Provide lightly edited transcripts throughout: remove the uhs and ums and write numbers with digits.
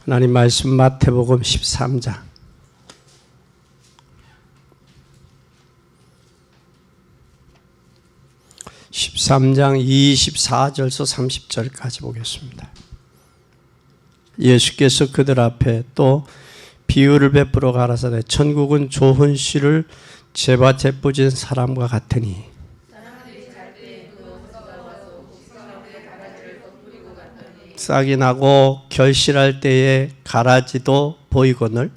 하나님 말씀 마태복음 13장 24절에서 30절까지 보겠습니다. 예수께서 그들 앞에 또 비유를 베풀어 가라사대 천국은 좋은 씨를 재밭에 뿌린 사람과 같으니 싹이 나고 결실할 때에 가라지도 보이거늘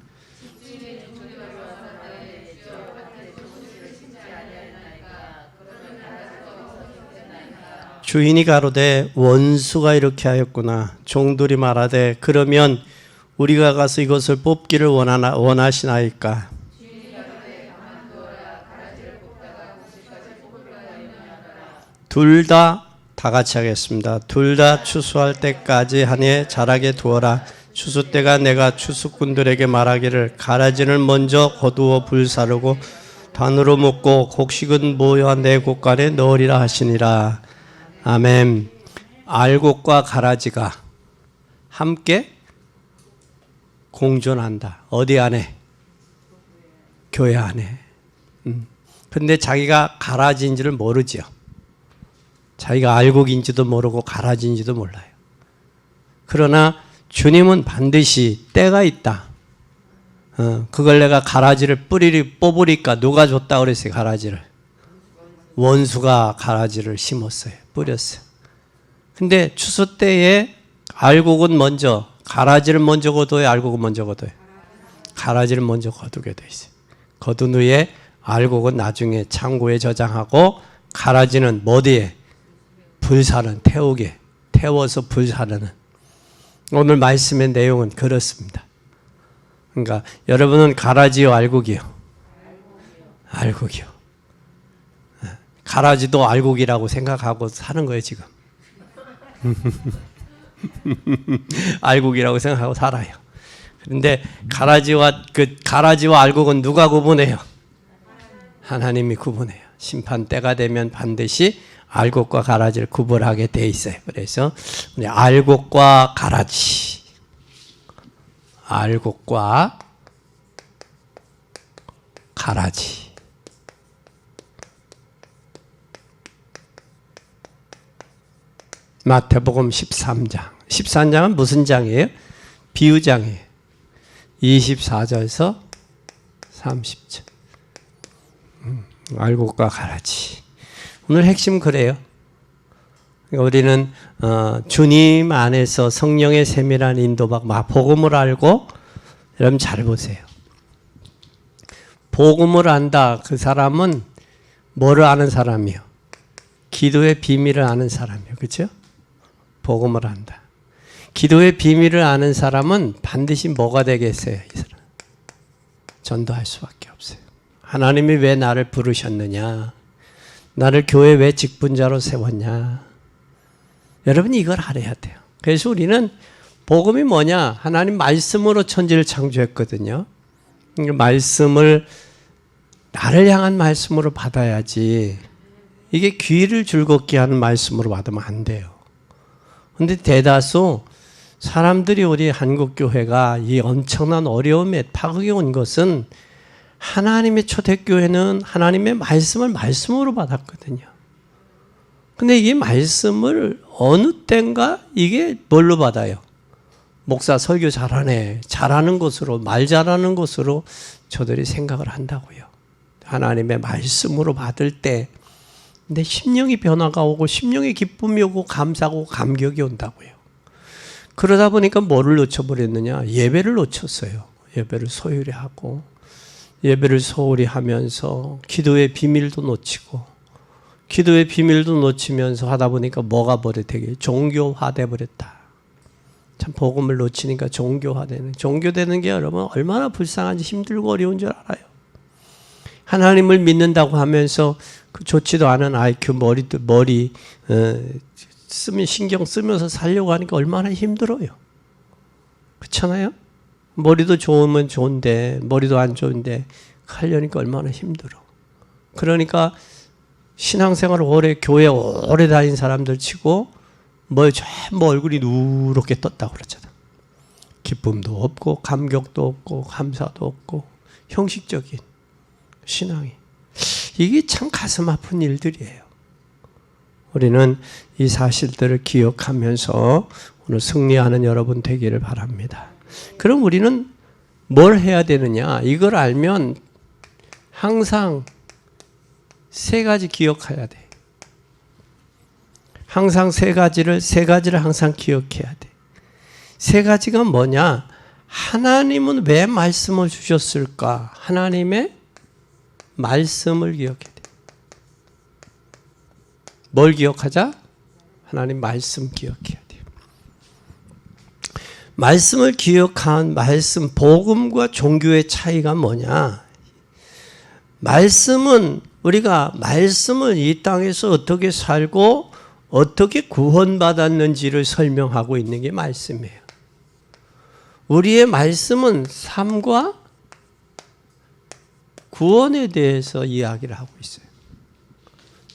주인이 가로되 원수가 이렇게 하였구나. 종들이 말하되 그러면 우리가 가서 이것을 뽑기를 원하시나이까. 둘 다 같이 하겠습니다. 둘 다 추수할 때까지 한 해 자라게 두어라. 추수 때가 내가 추수꾼들에게 말하기를 가라지를 먼저 거두어 불사르고 단으로 묶고 곡식은 모여 내 곳간에 넣으리라 하시니라. 아멘. 알곡과 가라지가 함께 공존한다. 어디 안에? 교회 안에. 근데 자기가 가라지인지를 모르지요. 자기가 알곡인지도 모르고 가라지인지도 몰라요. 그러나 주님은 반드시 때가 있다. 그걸 내가 가라지를 뽑으니까 누가 줬다 그랬어요. 가라지를. 원수가 가라지를 심었어요. 뿌렸어요. 근데 추수 때에 알곡은 먼저, 가라지를 먼저 거둬요? 알곡은 먼저 거둬요? 가라지를 먼저 거두게 돼 있어요. 거둔 후에 알곡은 나중에 창고에 저장하고 가라지는 어디에? 불사는, 태워서 불사르는. 오늘 말씀의 내용은 그렇습니다. 그러니까 여러분은 가라지요, 알곡이요? 알곡이요. 가라지도 알곡이라고 생각하고 사는 거예요, 지금. 알곡이라고 생각하고 살아요. 그런데 가라지와 알곡은 누가 구분해요? 하나님이 구분해요. 심판 때가 되면 반드시 알곡과 가라지를 구분하게 돼 있어요. 그래서 우리 알곡과 가라지, 알곡과 가라지. 마태복음 13장. 13장은 무슨 장이에요? 비유장이에요. 24절에서 30절. 알곡과 가라지. 오늘 핵심 그래요. 우리는 주님 안에서 성령의 세밀한 인도박 복음을 알고, 여러분 잘 보세요. 복음을 안다. 그 사람은 뭐를 아는 사람이요? 기도의 비밀을 아는 사람이요. 그렇죠? 복음을 안다. 기도의 비밀을 아는 사람은 반드시 뭐가 되겠어요? 이 사람. 전도할 수밖에 없어요. 하나님이 왜 나를 부르셨느냐? 나를 교회 왜 직분자로 세웠냐? 여러분이 이걸 알아야 돼요. 그래서 우리는 복음이 뭐냐? 하나님 말씀으로 천지를 창조했거든요. 말씀을 나를 향한 말씀으로 받아야지. 이게 귀를 즐겁게 하는 말씀으로 받으면 안 돼요. 그런데 대다수 사람들이 우리 한국교회가 이 엄청난 어려움에 파극에 온 것은 하나님의 초대교회는 하나님의 말씀을 말씀으로 받았거든요. 근데 이 말씀을 어느 때인가 이게 뭘로 받아요? 목사 설교 잘하네. 잘하는 것으로, 말 잘하는 것으로 저들이 생각을 한다고요. 하나님의 말씀으로 받을 때 근데 심령의 변화가 오고 심령의 기쁨이 오고 감사하고 감격이 온다고요. 그러다 보니까 뭐를 놓쳐버렸느냐? 예배를 놓쳤어요. 예배를 소홀히 하고 예배를 소홀히 하면서 기도의 비밀도 놓치고 기도의 비밀도 놓치면서 하다 보니까 뭐가 되게 종교화돼 버렸다. 참 복음을 놓치니까 종교되는 게 여러분 얼마나 불쌍한지 힘들고 어려운 줄 알아요. 하나님을 믿는다고 하면서 그 좋지도 않은 IQ 머리 쓰면 신경 쓰면서 살려고 하니까 얼마나 힘들어요. 그렇잖아요? 머리도 좋으면 좋은데 머리도 안 좋은데 하려니까 얼마나 힘들어. 그러니까 신앙생활을 교회 오래 다닌 사람들 치고 전부 얼굴이 누렇게 떴다고 그러잖아. 기쁨도 없고 감격도 없고 감사도 없고 형식적인 신앙이, 이게 참 가슴 아픈 일들이에요. 우리는 이 사실들을 기억하면서 오늘 승리하는 여러분 되기를 바랍니다. 그럼 우리는 뭘 해야 되느냐? 이걸 알면 항상 세 가지 기억해야 돼. 항상 세 가지를 항상 기억해야 돼. 세 가지가 뭐냐? 하나님은 왜 말씀을 주셨을까? 하나님의 말씀을 기억해야 돼. 뭘 기억하자? 하나님 말씀 기억해야 돼. 말씀을 기억한 말씀, 복음과 종교의 차이가 뭐냐? 말씀은 우리가 말씀을 이 땅에서 어떻게 살고 어떻게 구원받았는지를 설명하고 있는 게 말씀이에요. 우리의 말씀은 삶과 구원에 대해서 이야기를 하고 있어요.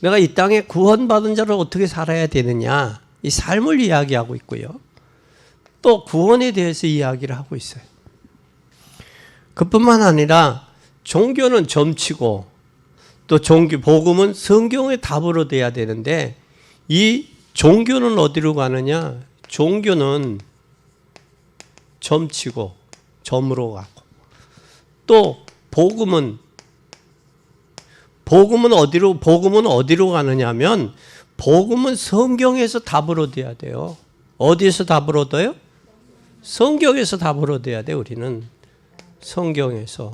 내가 이 땅에 구원받은 자로 어떻게 살아야 되느냐, 이 삶을 이야기하고 있고요. 또 구원에 대해서 이야기를 하고 있어요. 그뿐만 아니라 종교는 점치고 또 복음은 성경의 답으로 돼야 되는데, 이 종교는 어디로 가느냐? 종교는 점치고 점으로 가고, 또 복음은 어디로 가느냐면, 복음은 성경에서 답으로 돼야 돼요. 어디에서 답으로 얻어요? 성경에서 답으로 돼야 돼. 우리는 성경에서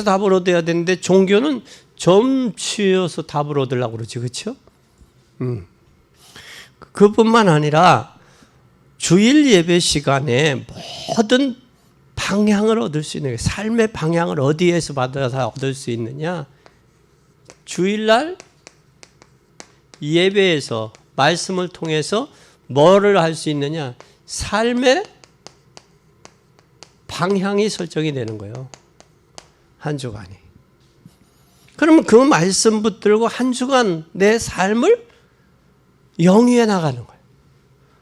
답으로 돼야 되는데, 종교는 점치어서 답을 얻으려고 그러지, 그렇죠? 그뿐만 아니라 주일 예배 시간에 모든 방향을 얻을 수 있는, 삶의 방향을 어디에서 받아서 얻을 수 있느냐? 주일날 예배에서 말씀을 통해서 뭐를 할 수 있느냐? 삶의 방향이 설정이 되는 거예요. 한 주간이. 그러면 그 말씀 붙들고 한 주간 내 삶을 영위해 나가는 거예요.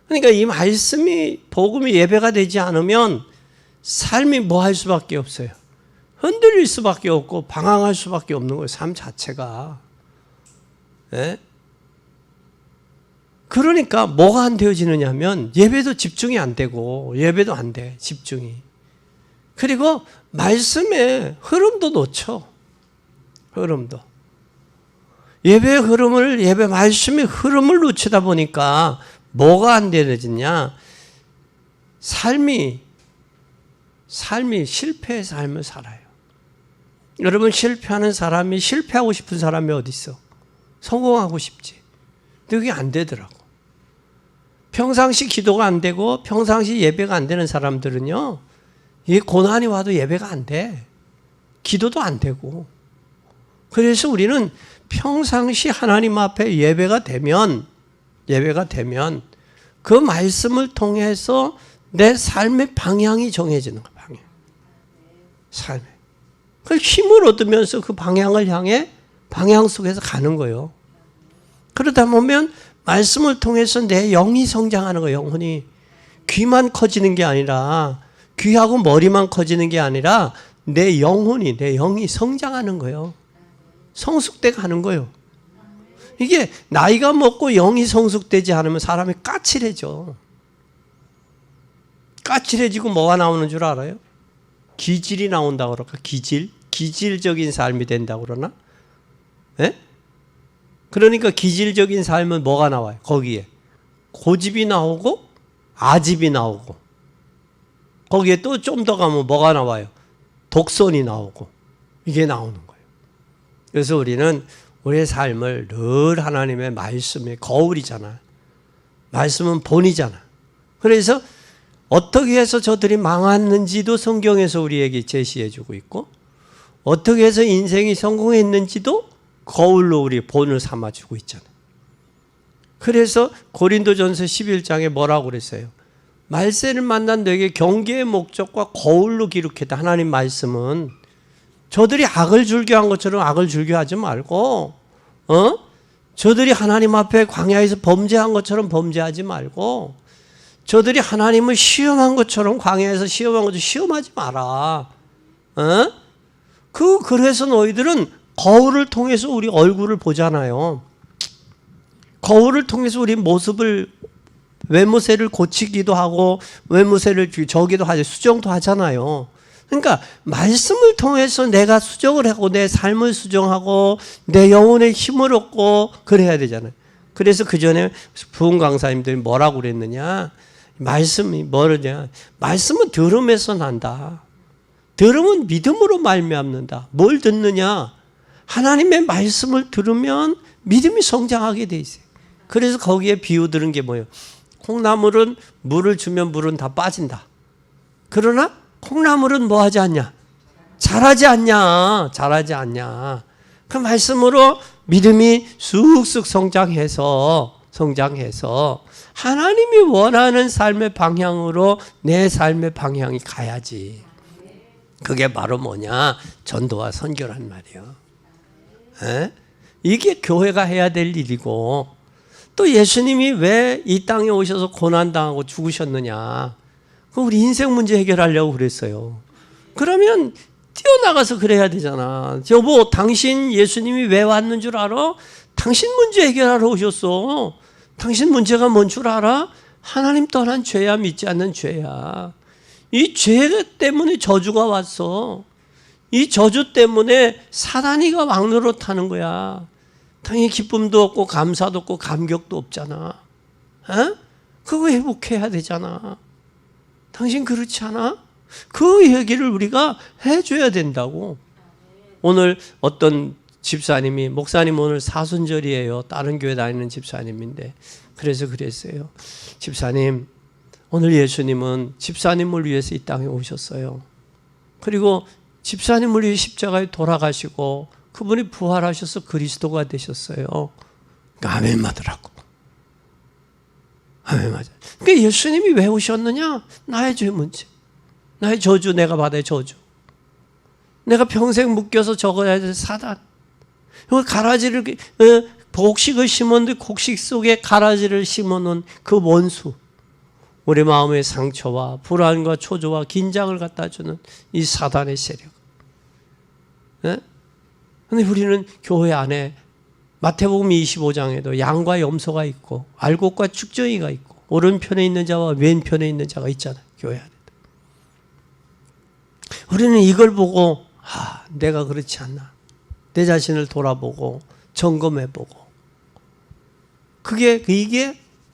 그러니까 이 말씀이, 복음이 예배가 되지 않으면 삶이 뭐 할 수밖에 없어요. 흔들릴 수밖에 없고 방황할 수밖에 없는 거예요. 삶 자체가. 네? 그러니까 뭐가 안 되어지느냐 하면 예배도 집중이 안 되고, 예배도 안 돼, 집중이. 그리고 말씀의 흐름도 놓쳐. 흐름도. 예배의 흐름을, 예배 말씀의 흐름을 놓치다 보니까 뭐가 안 되어지냐? 삶이 실패의 삶을 살아요. 여러분, 실패하는 사람이, 실패하고 싶은 사람이 어디 있어? 성공하고 싶지. 근데 그게 안 되더라고. 평상시 기도가 안 되고 평상시 예배가 안 되는 사람들은요, 이 고난이 와도 예배가 안 돼. 기도도 안 되고. 그래서 우리는 평상시 하나님 앞에 예배가 되면 그 말씀을 통해서 내 삶의 방향이 정해지는 거야. 삶에. 그 힘을 얻으면서 그 방향을 향해, 방향 속에서 가는 거예요. 그러다 보면 말씀을 통해서 내 영이 성장하는 거예요. 영혼이. 귀만 커지는 게 아니라, 귀하고 머리만 커지는 게 아니라 내 영이 성장하는 거예요. 성숙돼 가는 거예요. 이게 나이가 먹고 영이 성숙되지 않으면 사람이 까칠해져. 까칠해지고 뭐가 나오는 줄 알아요? 기질이 나온다고 그럴까? 기질적인 삶이 된다고 그러나? 예? 그러니까 기질적인 삶은 뭐가 나와요? 거기에 고집이 나오고 아집이 나오고, 거기에 또 좀 더 가면 뭐가 나와요? 독선이 나오고, 이게 나오는 거예요. 그래서 우리는 우리의 삶을 늘 하나님의 말씀의 거울이잖아. 말씀은 본이잖아. 그래서 어떻게 해서 저들이 망했는지도 성경에서 우리에게 제시해주고 있고, 어떻게 해서 인생이 성공했는지도 거울로 우리 본을 삼아주고 있잖아요. 그래서 고린도전서 11장에 뭐라고 그랬어요? 말세를 만난 너에게 경계의 목적과 거울로 기록했다. 하나님 말씀은 저들이 악을 즐겨한 것처럼 악을 즐겨하지 말고, 저들이 하나님 앞에 광야에서 범죄한 것처럼 범죄하지 말고, 저들이 하나님을 시험한 것처럼 광야에서 시험한 것처럼 시험하지 마라. 그래서 너희들은 거울을 통해서 우리 얼굴을 보잖아요. 거울을 통해서 우리 모습을 외모세를 고치기도 하고 외모세를 저기도 하죠. 수정도 하잖아요. 그러니까 말씀을 통해서 내가 수정을 하고 내 삶을 수정하고 내 영혼의 힘을 얻고 그래야 되잖아요. 그래서 그 전에 부흥 강사님들이 뭐라고 그랬느냐? 말씀이 뭐냐? 말씀은 들음에서 난다. 들음은 믿음으로 말미암는다. 뭘 듣느냐? 하나님의 말씀을 들으면 믿음이 성장하게 돼 있어요. 그래서 거기에 비유 들은 게 뭐예요? 콩나물은 물을 주면 물은 다 빠진다. 그러나 콩나물은 뭐 하지 않냐? 자라지 않냐? 자라지 않냐? 그 말씀으로 믿음이 쑥쑥 성장해서 하나님이 원하는 삶의 방향으로 내 삶의 방향이 가야지. 그게 바로 뭐냐? 전도와 선교란 말이에요. 에? 이게 교회가 해야 될 일이고, 또 예수님이 왜 이 땅에 오셔서 고난당하고 죽으셨느냐? 우리 인생 문제 해결하려고 그랬어요. 그러면 뛰어나가서 그래야 되잖아. 여보, 당신 예수님이 왜 왔는 줄 알아? 당신 문제 해결하러 오셨어. 당신 문제가 뭔 줄 알아? 하나님 떠난 죄야, 믿지 않는 죄야. 이 죄 때문에 저주가 왔어. 이 저주 때문에 사단이가 왕노릇하는 거야. 당연히 기쁨도 없고 감사도 없고 감격도 없잖아. 그거 회복해야 되잖아. 당신 그렇지 않아? 그 얘기를 우리가 해줘야 된다고. 오늘 어떤 집사님이, 목사님 오늘 사순절이에요. 다른 교회 다니는 집사님인데, 그래서 그랬어요. 집사님, 오늘 예수님은 집사님을 위해서 이 땅에 오셨어요. 그리고 집사님을 위해 십자가에 돌아가시고 그분이 부활하셔서 그리스도가 되셨어요. 아멘 맞으라고. 아멘 맞아. 그러니까 예수님이 왜 오셨느냐? 나의 죄 문제, 나의 저주, 내가 받을 저주, 내가 평생 묶여서 적어야 될 사단. 가라지를 곡식을 심었는데 곡식 속에 가라지를 심어놓은 그 원수, 우리 마음의 상처와 불안과 초조와 긴장을 갖다 주는 이 사단의 세력. 그런데 우리는 교회 안에 마태복음 25장에도 양과 염소가 있고 알곡과 축정이가 있고 오른편에 있는 자와 왼편에 있는 자가 있잖아요. 교회 안에. 우리는 이걸 보고 내가 그렇지 않나. 내 자신을 돌아보고 점검해보고.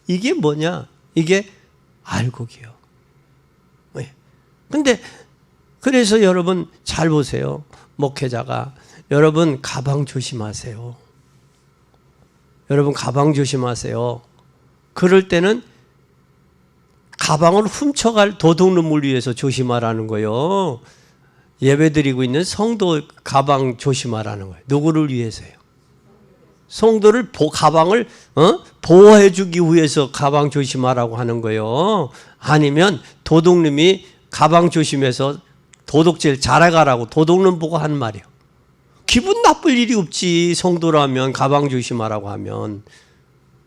이게 뭐냐? 이게 알곡이요. 근데 그래서 여러분 잘 보세요. 목회자가 여러분 가방 조심하세요. 여러분 가방 조심하세요. 그럴 때는 가방을 훔쳐갈 도둑놈을 위해서 조심하라는 거예요. 예배드리고 있는 성도 가방 조심하라는 거예요. 누구를 위해서요? 성도를 가방을 보호해 주기 위해서 가방 조심하라고 하는 거예요. 아니면 도둑놈이 가방 조심해서 도둑질 잘해가라고 도둑놈 보고 하는 말이에요. 기분 나쁠 일이 없지. 성도라면 가방 조심하라고 하면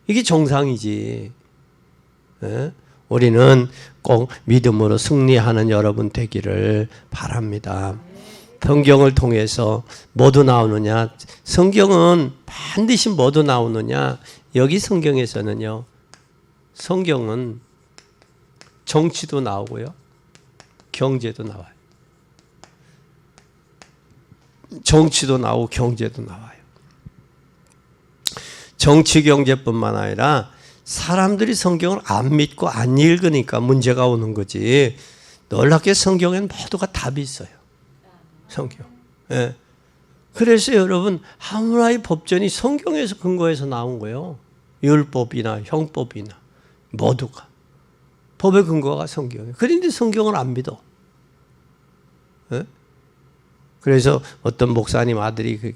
이게 정상이지. 우리는 꼭 믿음으로 승리하는 여러분 되기를 바랍니다. 성경을 통해서 뭐도 나오느냐? 성경은 반드시 뭐도 나오느냐? 여기 성경에서는요, 성경은 정치도 나오고요, 경제도 나와요. 정치도 나오고 경제도 나와요. 정치 경제뿐만 아니라 사람들이 성경을 안 믿고 안 읽으니까 문제가 오는 거지. 놀랍게 성경에는 모두가 답이 있어요. 성경. 예. 그래서 여러분 하나의 법전이 성경에서 근거해서 나온 거예요. 율법이나 형법이나 모두가 법의 근거가 성경이에요. 그런데 성경을 안 믿어. 예? 그래서 어떤 목사님 아들이 그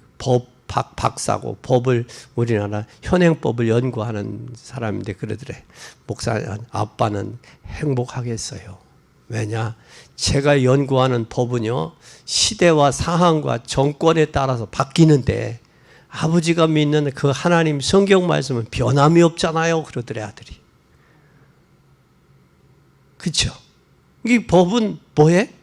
박사고 법을 우리나라 현행법을 연구하는 사람인데 그러더래. 목사 아빠는 행복하겠어요. 왜냐? 제가 연구하는 법은요, 시대와 상황과 정권에 따라서 바뀌는데 아버지가 믿는 그 하나님 성경 말씀은 변함이 없잖아요. 그러더래 아들이. 그렇죠? 이 법은 뭐해?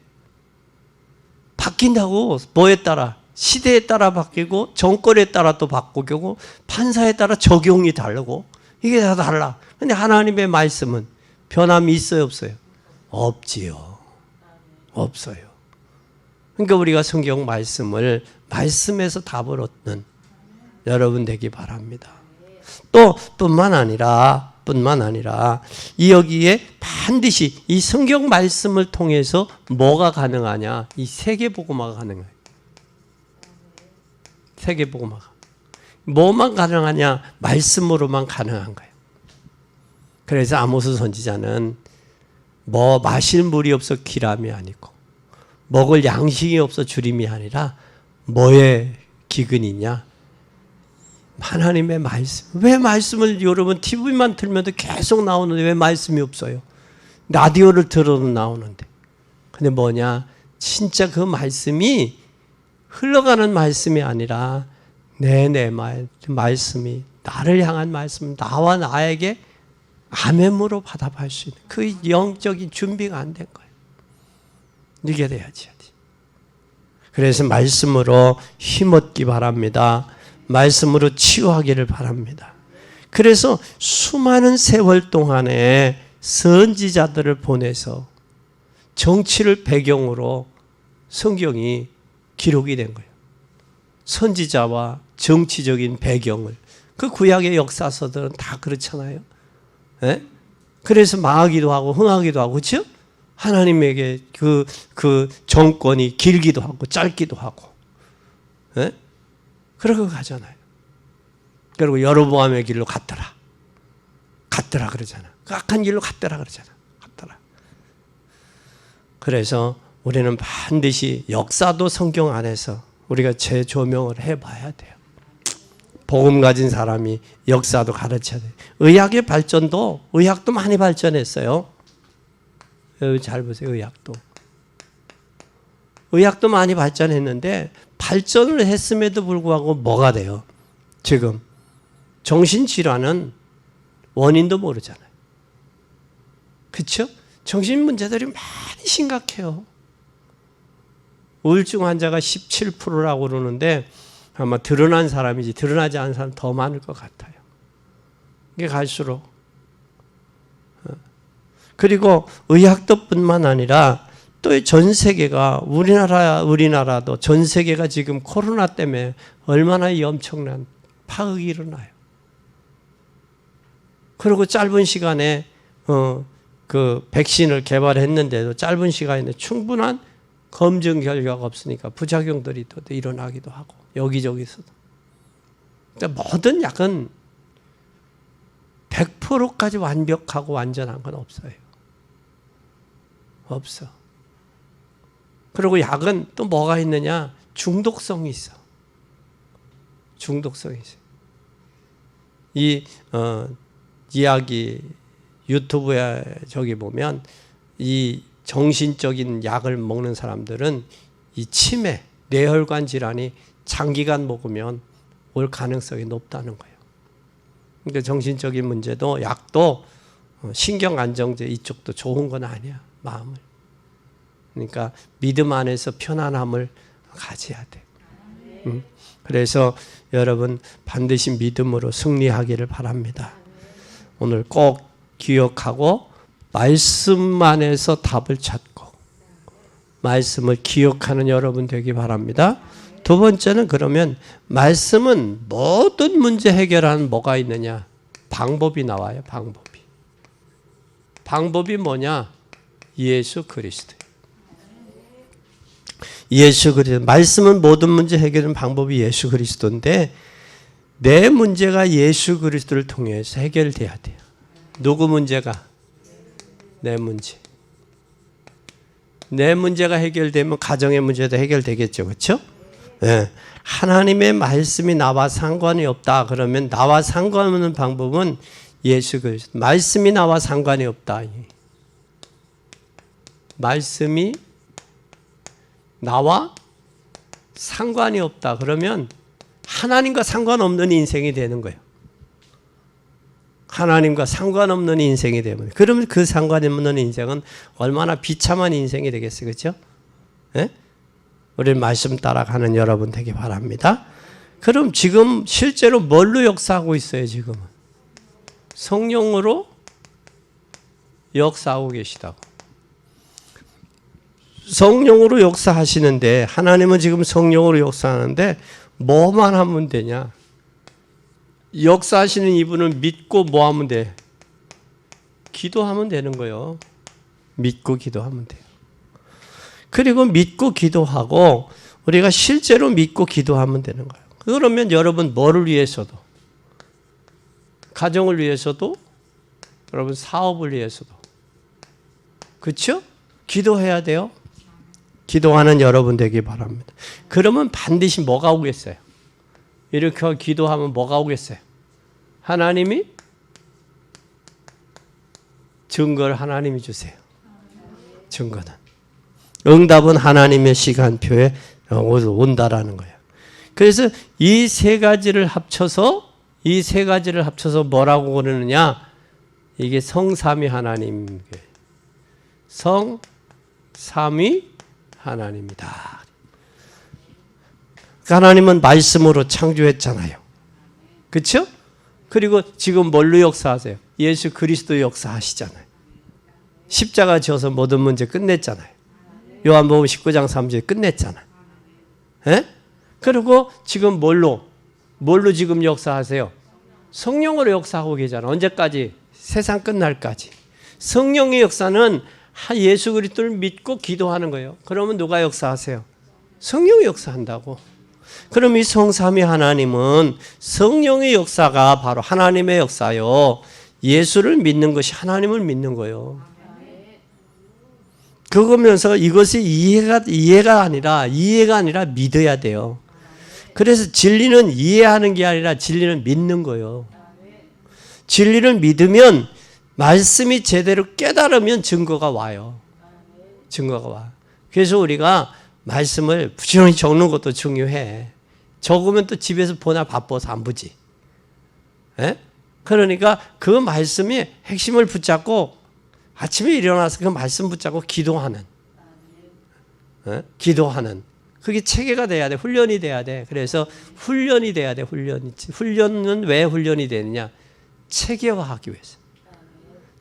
바뀐다고. 뭐에 따라? 시대에 따라 바뀌고 정권에 따라 또 바꾸고 판사에 따라 적용이 다르고 이게 다 달라. 근데 하나님의 말씀은 변함이 있어요, 없어요? 없지요. 없어요. 그러니까 우리가 성경 말씀을 말씀에서 답을 얻는 여러분 되기 바랍니다. 또 뿐만 아니라 이 여기에 반드시 이 성경 말씀을 통해서 뭐가 가능하냐? 이 세계복음화가 가능해요. 세계복음화가. 뭐만 가능하냐? 말씀으로만 가능한 거예요. 그래서 아모스 선지자는 뭐 마실 물이 없어 기람이 아니고 먹을 양식이 없어 주림이 아니라 뭐의 기근이냐? 하나님의 말씀. 왜 말씀을 여러분 TV만 틀면 계속 나오는데 왜 말씀이 없어요? 라디오를 들어도 나오는데. 근데 뭐냐? 진짜 그 말씀이 흘러가는 말씀이 아니라 내 말씀이 나를 향한 말씀, 나와 나에게 아멘으로 받아볼 수 있는 그 영적인 준비가 안 된 거예요. 이게 돼야지. 그래서 말씀으로 힘얻기 바랍니다. 말씀으로 치유하기를 바랍니다. 그래서 수많은 세월 동안에 선지자들을 보내서 정치를 배경으로 성경이 기록이 된 거예요. 선지자와 정치적인 배경을. 그 구약의 역사서들은 다 그렇잖아요. 네? 그래서 망하기도 하고 흥하기도 하고, 그렇죠? 하나님에게 그 정권이 길기도 하고 짧기도 하고, 네? 그러고 가잖아요. 그리고 여로보암의 길로 갔더라 그러잖아. 그 악한 길로 갔더라 그러잖아. 그래서 우리는 반드시 역사도 성경 안에서 우리가 재조명을 해봐야 돼요. 복음 가진 사람이 역사도 가르쳐야 돼요. 의학의 발전도, 의학도 많이 발전했어요. 잘 보세요. 의학도 많이 발전했는데 발전을 했음에도 불구하고 뭐가 돼요? 지금 정신질환은 원인도 모르잖아요. 그렇죠? 정신 문제들이 많이 심각해요. 우울증 환자가 17%라고 그러는데 아마 드러난 사람이지 드러나지 않은 사람 더 많을 것 같아요. 이게 갈수록. 그리고 의학도 뿐만 아니라 또 전 세계가 우리나라도 전 세계가 지금 코로나 때문에 얼마나 이 엄청난 파극이 일어나요. 그리고 짧은 시간에 그 백신을 개발했는데도 짧은 시간에 충분한 검증 결과가 없으니까 부작용들이 또 일어나기도 하고 여기저기서도. 그러니까 모든 약은 100%까지 완벽하고 완전한 건 없어요. 없어. 그리고 약은 또 뭐가 있느냐? 중독성이 있어. 이 이야기 유튜브에 저기 보면 이 정신적인 약을 먹는 사람들은 이 치매, 뇌혈관 질환이 장기간 먹으면 올 가능성이 높다는 거예요. 그러니까 정신적인 문제도 약도 신경 안정제 이쪽도 좋은 건 아니야. 마음을. 그러니까 믿음 안에서 편안함을 가져야 돼. 그래서 여러분 반드시 믿음으로 승리하기를 바랍니다. 오늘 꼭 기억하고 말씀 안에서 답을 찾고 말씀을 기억하는 여러분 되기 바랍니다. 두 번째는 그러면 말씀은 모든 문제 해결하는 뭐가 있느냐? 방법이 나와요. 방법이 뭐냐? 예수 그리스도. 말씀은 모든 문제 해결하는 방법이 예수 그리스도인데 내 문제가 예수 그리스도를 통해서 해결돼야 돼요. 누구 문제가? 내 문제. 내 문제가 해결되면 가정의 문제도 해결되겠죠. 그렇죠? 네. 하나님의 말씀이 나와 상관이 없다. 그러면 나와 상관없는 방법은 예수 그리스도. 말씀이 나와 상관이 없다. 말씀이 나와 상관이 없다. 그러면 하나님과 상관없는 인생이 되는 거예요. 하나님과 상관없는 인생이 되면, 그러면 그 상관없는 인생은 얼마나 비참한 인생이 되겠어요. 그렇죠? 예? 우리 말씀 따라가는 여러분 되기 바랍니다. 그럼 지금 실제로 뭘로 역사하고 있어요? 지금은 성령으로 역사하고 계시다고. 성령으로 역사하시는데, 하나님은 지금 성령으로 역사하는데 뭐만 하면 되냐? 역사하시는 이분을 믿고 뭐 하면 돼? 기도하면 되는 거예요. 믿고 기도하면 돼요. 그리고 믿고 기도하고 우리가 실제로 믿고 기도하면 되는 거예요. 그러면 여러분 뭐를 위해서도, 가정을 위해서도, 여러분 사업을 위해서도, 그렇죠? 기도해야 돼요. 기도하는 여러분 되기 바랍니다. 그러면 반드시 뭐가 오겠어요? 이렇게 기도하면 뭐가 오겠어요? 하나님이 증거를 하나님이 주세요. 증거는. 응답은 하나님의 시간표에 온다라는 거예요. 그래서 이 세 가지를 합쳐서 뭐라고 그러느냐? 이게 성삼위 하나님. 성삼위 하나님이다. 하나님은 말씀으로 창조했잖아요. 그렇죠? 그리고 지금 뭘로 역사하세요? 예수 그리스도 역사하시잖아요. 십자가 지어서 모든 문제 끝냈잖아요. 요한복음 19장 3절에 끝냈잖아요. 예? 그리고 지금 뭘로 지금 역사하세요? 성령으로 역사하고 계잖아요. 언제까지? 세상 끝날까지. 성령의 역사는 예수 그리스도를 믿고 기도하는 거예요. 그러면 누가 역사하세요? 성령이 역사한다고. 그럼 이 성삼위 하나님은 성령의 역사가 바로 하나님의 역사요. 예수를 믿는 것이 하나님을 믿는 거예요. 그거면서 이것이 이해가 아니라 믿어야 돼요. 그래서 진리는 이해하는 게 아니라 진리는 믿는 거예요. 진리를 믿으면, 말씀이 제대로 깨달으면 증거가 와요. 증거가 와. 그래서 우리가 말씀을 부지런히 적는 것도 중요해. 적으면 또 집에서 보나 바빠서 안 보지. 에? 그러니까 그 말씀이 핵심을 붙잡고 아침에 일어나서 그 말씀 붙잡고 기도하는. 기도하는. 그게 체계가 돼야 돼. 훈련이 돼야 돼. 그래서 훈련이 돼야 돼. 훈련은 왜 훈련이 되느냐? 체계화하기 위해서.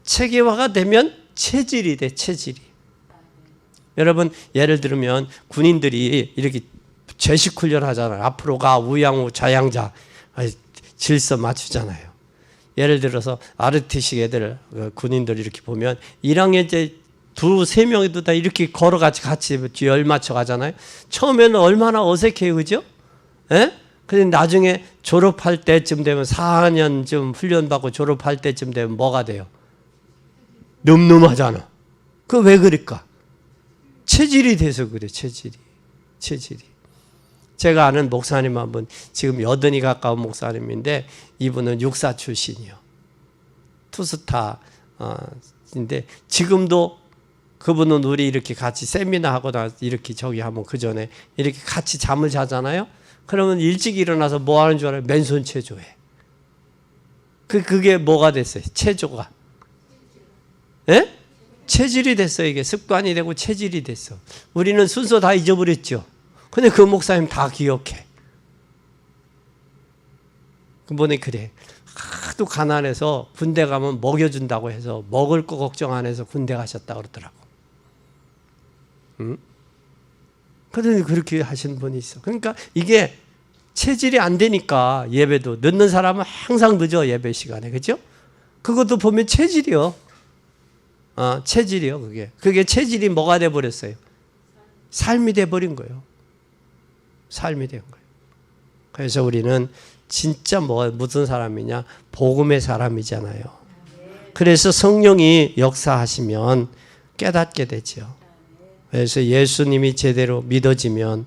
체계화가 되면 체질이 돼. 체질이. 여러분 예를 들면 군인들이 이렇게 제식 훈련 하잖아요. 앞으로 가, 우양우, 좌양자 질서 맞추잖아요. 예를 들어서 아르티식 애들, 군인들 이렇게 보면 1학년 때 2-3명이도 다 이렇게 걸어같이 같이 열 맞춰 가잖아요. 처음에는 얼마나 어색해요. 그죠? 예? 근데 나중에 졸업할 때쯤 되면 4년쯤 훈련받고 졸업할 때쯤 되면 뭐가 돼요? 늠름하잖아. 그 왜 그럴까? 체질이 돼서 그래. 체질이. 제가 아는 목사님 한 분, 지금 80이 가까운 목사님인데 이분은 육사 출신이요. 투스타인데 지금도 그분은 우리 이렇게 같이 세미나 하고 나 이렇게 저기 하면 그 전에 이렇게 같이 잠을 자잖아요. 그러면 일찍 일어나서 뭐 하는 줄 알아요? 맨손 체조해. 그게 뭐가 됐어요? 체조가. 예? 체질이 됐어. 이게 습관이 되고 체질이 됐어. 우리는 순서 다 잊어버렸죠. 근데 그 목사님 다 기억해. 그분이 그래. 하도 가난해서 군대 가면 먹여준다고 해서 먹을 거 걱정 안 해서 군대 가셨다고 그러더라고. 응? 그런데 그렇게 하신 분이 있어. 그러니까 이게 체질이 안 되니까 예배도 늦는 사람은 항상 늦어. 예배 시간에. 그죠? 그것도 보면 체질이요. 체질이요. 그게 체질이 뭐가 돼버렸어요? 삶이 돼버린 거예요. 삶이 된 거예요. 그래서 우리는 진짜 무슨 사람이냐? 복음의 사람이잖아요. 그래서 성령이 역사하시면 깨닫게 되죠. 그래서 예수님이 제대로 믿어지면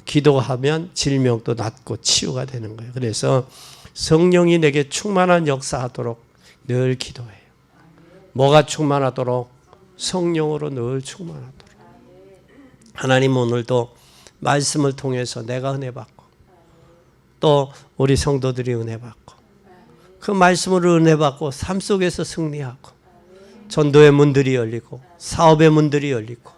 기도하면 질병도 낫고 치유가 되는 거예요. 그래서 성령이 내게 충만한 역사하도록 늘 기도해요. 뭐가 충만하도록? 성령으로 늘 충만하도록. 하나님 오늘도 말씀을 통해서 내가 은혜 받고 또 우리 성도들이 은혜 받고 그 말씀으로 은혜 받고 삶 속에서 승리하고 전도의 문들이 열리고 사업의 문들이 열리고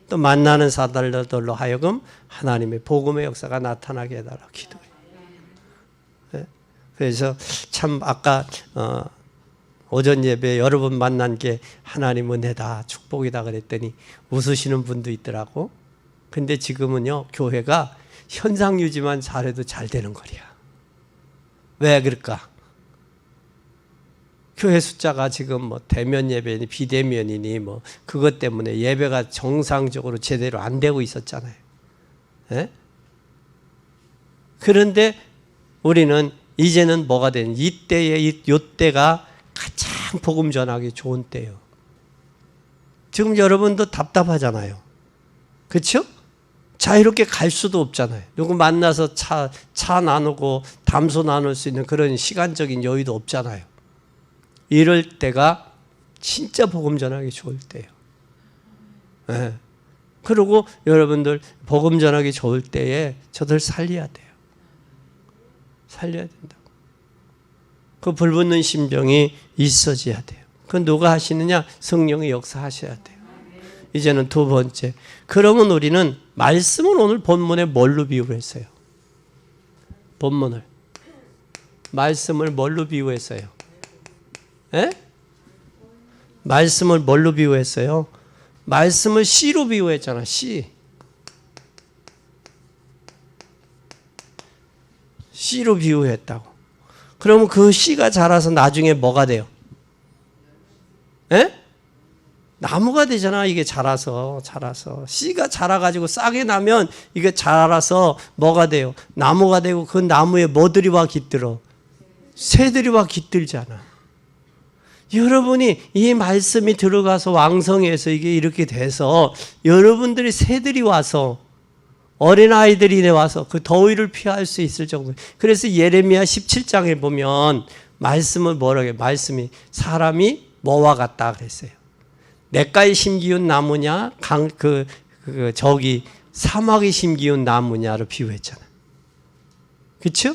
또 만나는 사람들로 하여금 하나님의 복음의 역사가 나타나게 해달라고 기도해요. 네? 그래서 참 아까 오전 예배 여러분 만난 게 하나님 은혜다 축복이다 그랬더니 웃으시는 분도 있더라고. 근데 지금은요 교회가 현상 유지만 잘해도 잘 되는 거야. 왜 그럴까? 교회 숫자가 지금 뭐 대면 예배니 비대면이니 뭐 그것 때문에 예배가 정상적으로 제대로 안 되고 있었잖아요. 예? 그런데 우리는 이제는 뭐가 된 이때에 요때가 가장 복음 전하기 좋은 때예요. 지금 여러분도 답답하잖아요. 그렇죠? 자유롭게 갈 수도 없잖아요. 누구 만나서 차 나누고 담소 나눌 수 있는 그런 시간적인 여유도 없잖아요. 이럴 때가 진짜 복음 전하기 좋을 때예요. 네. 그리고 여러분들 복음 전하기 좋을 때에 저들 살려야 돼요. 살려야 된다고. 그 불붙는 심정이 있어져야 돼요. 그건 누가 하시느냐? 성령이 역사하셔야 돼요. 이제는 두 번째. 그러면 우리는 말씀은 오늘 본문에 뭘로 비유했어요? 본문을. 말씀을 뭘로 비유했어요? 예? 말씀을 뭘로 비유했어요? 말씀을 씨로 비유했잖아. 씨. 씨로 비유했다고. 그러면 그 씨가 자라서 나중에 뭐가 돼요? 예? 나무가 되잖아. 이게 자라서 씨가 자라가지고 싹이 나면 이게 자라서 뭐가 돼요? 나무가 되고 그 나무에 뭐들이 와 깃들어? 새들이 와 깃들잖아. 여러분이 이 말씀이 들어가서 왕성해서 이게 이렇게 돼서 여러분들이 새들이 와서 어린아이들이 와서 그 더위를 피할 수 있을 정도. 그래서 예레미야 17장에 보면 말씀을 뭐라고 해요? 말씀이 사람이 뭐와 같다 그랬어요. 냇가에 심기운 나무냐 저기 사막에 심기운 나무냐로 비유했잖아. 그렇죠?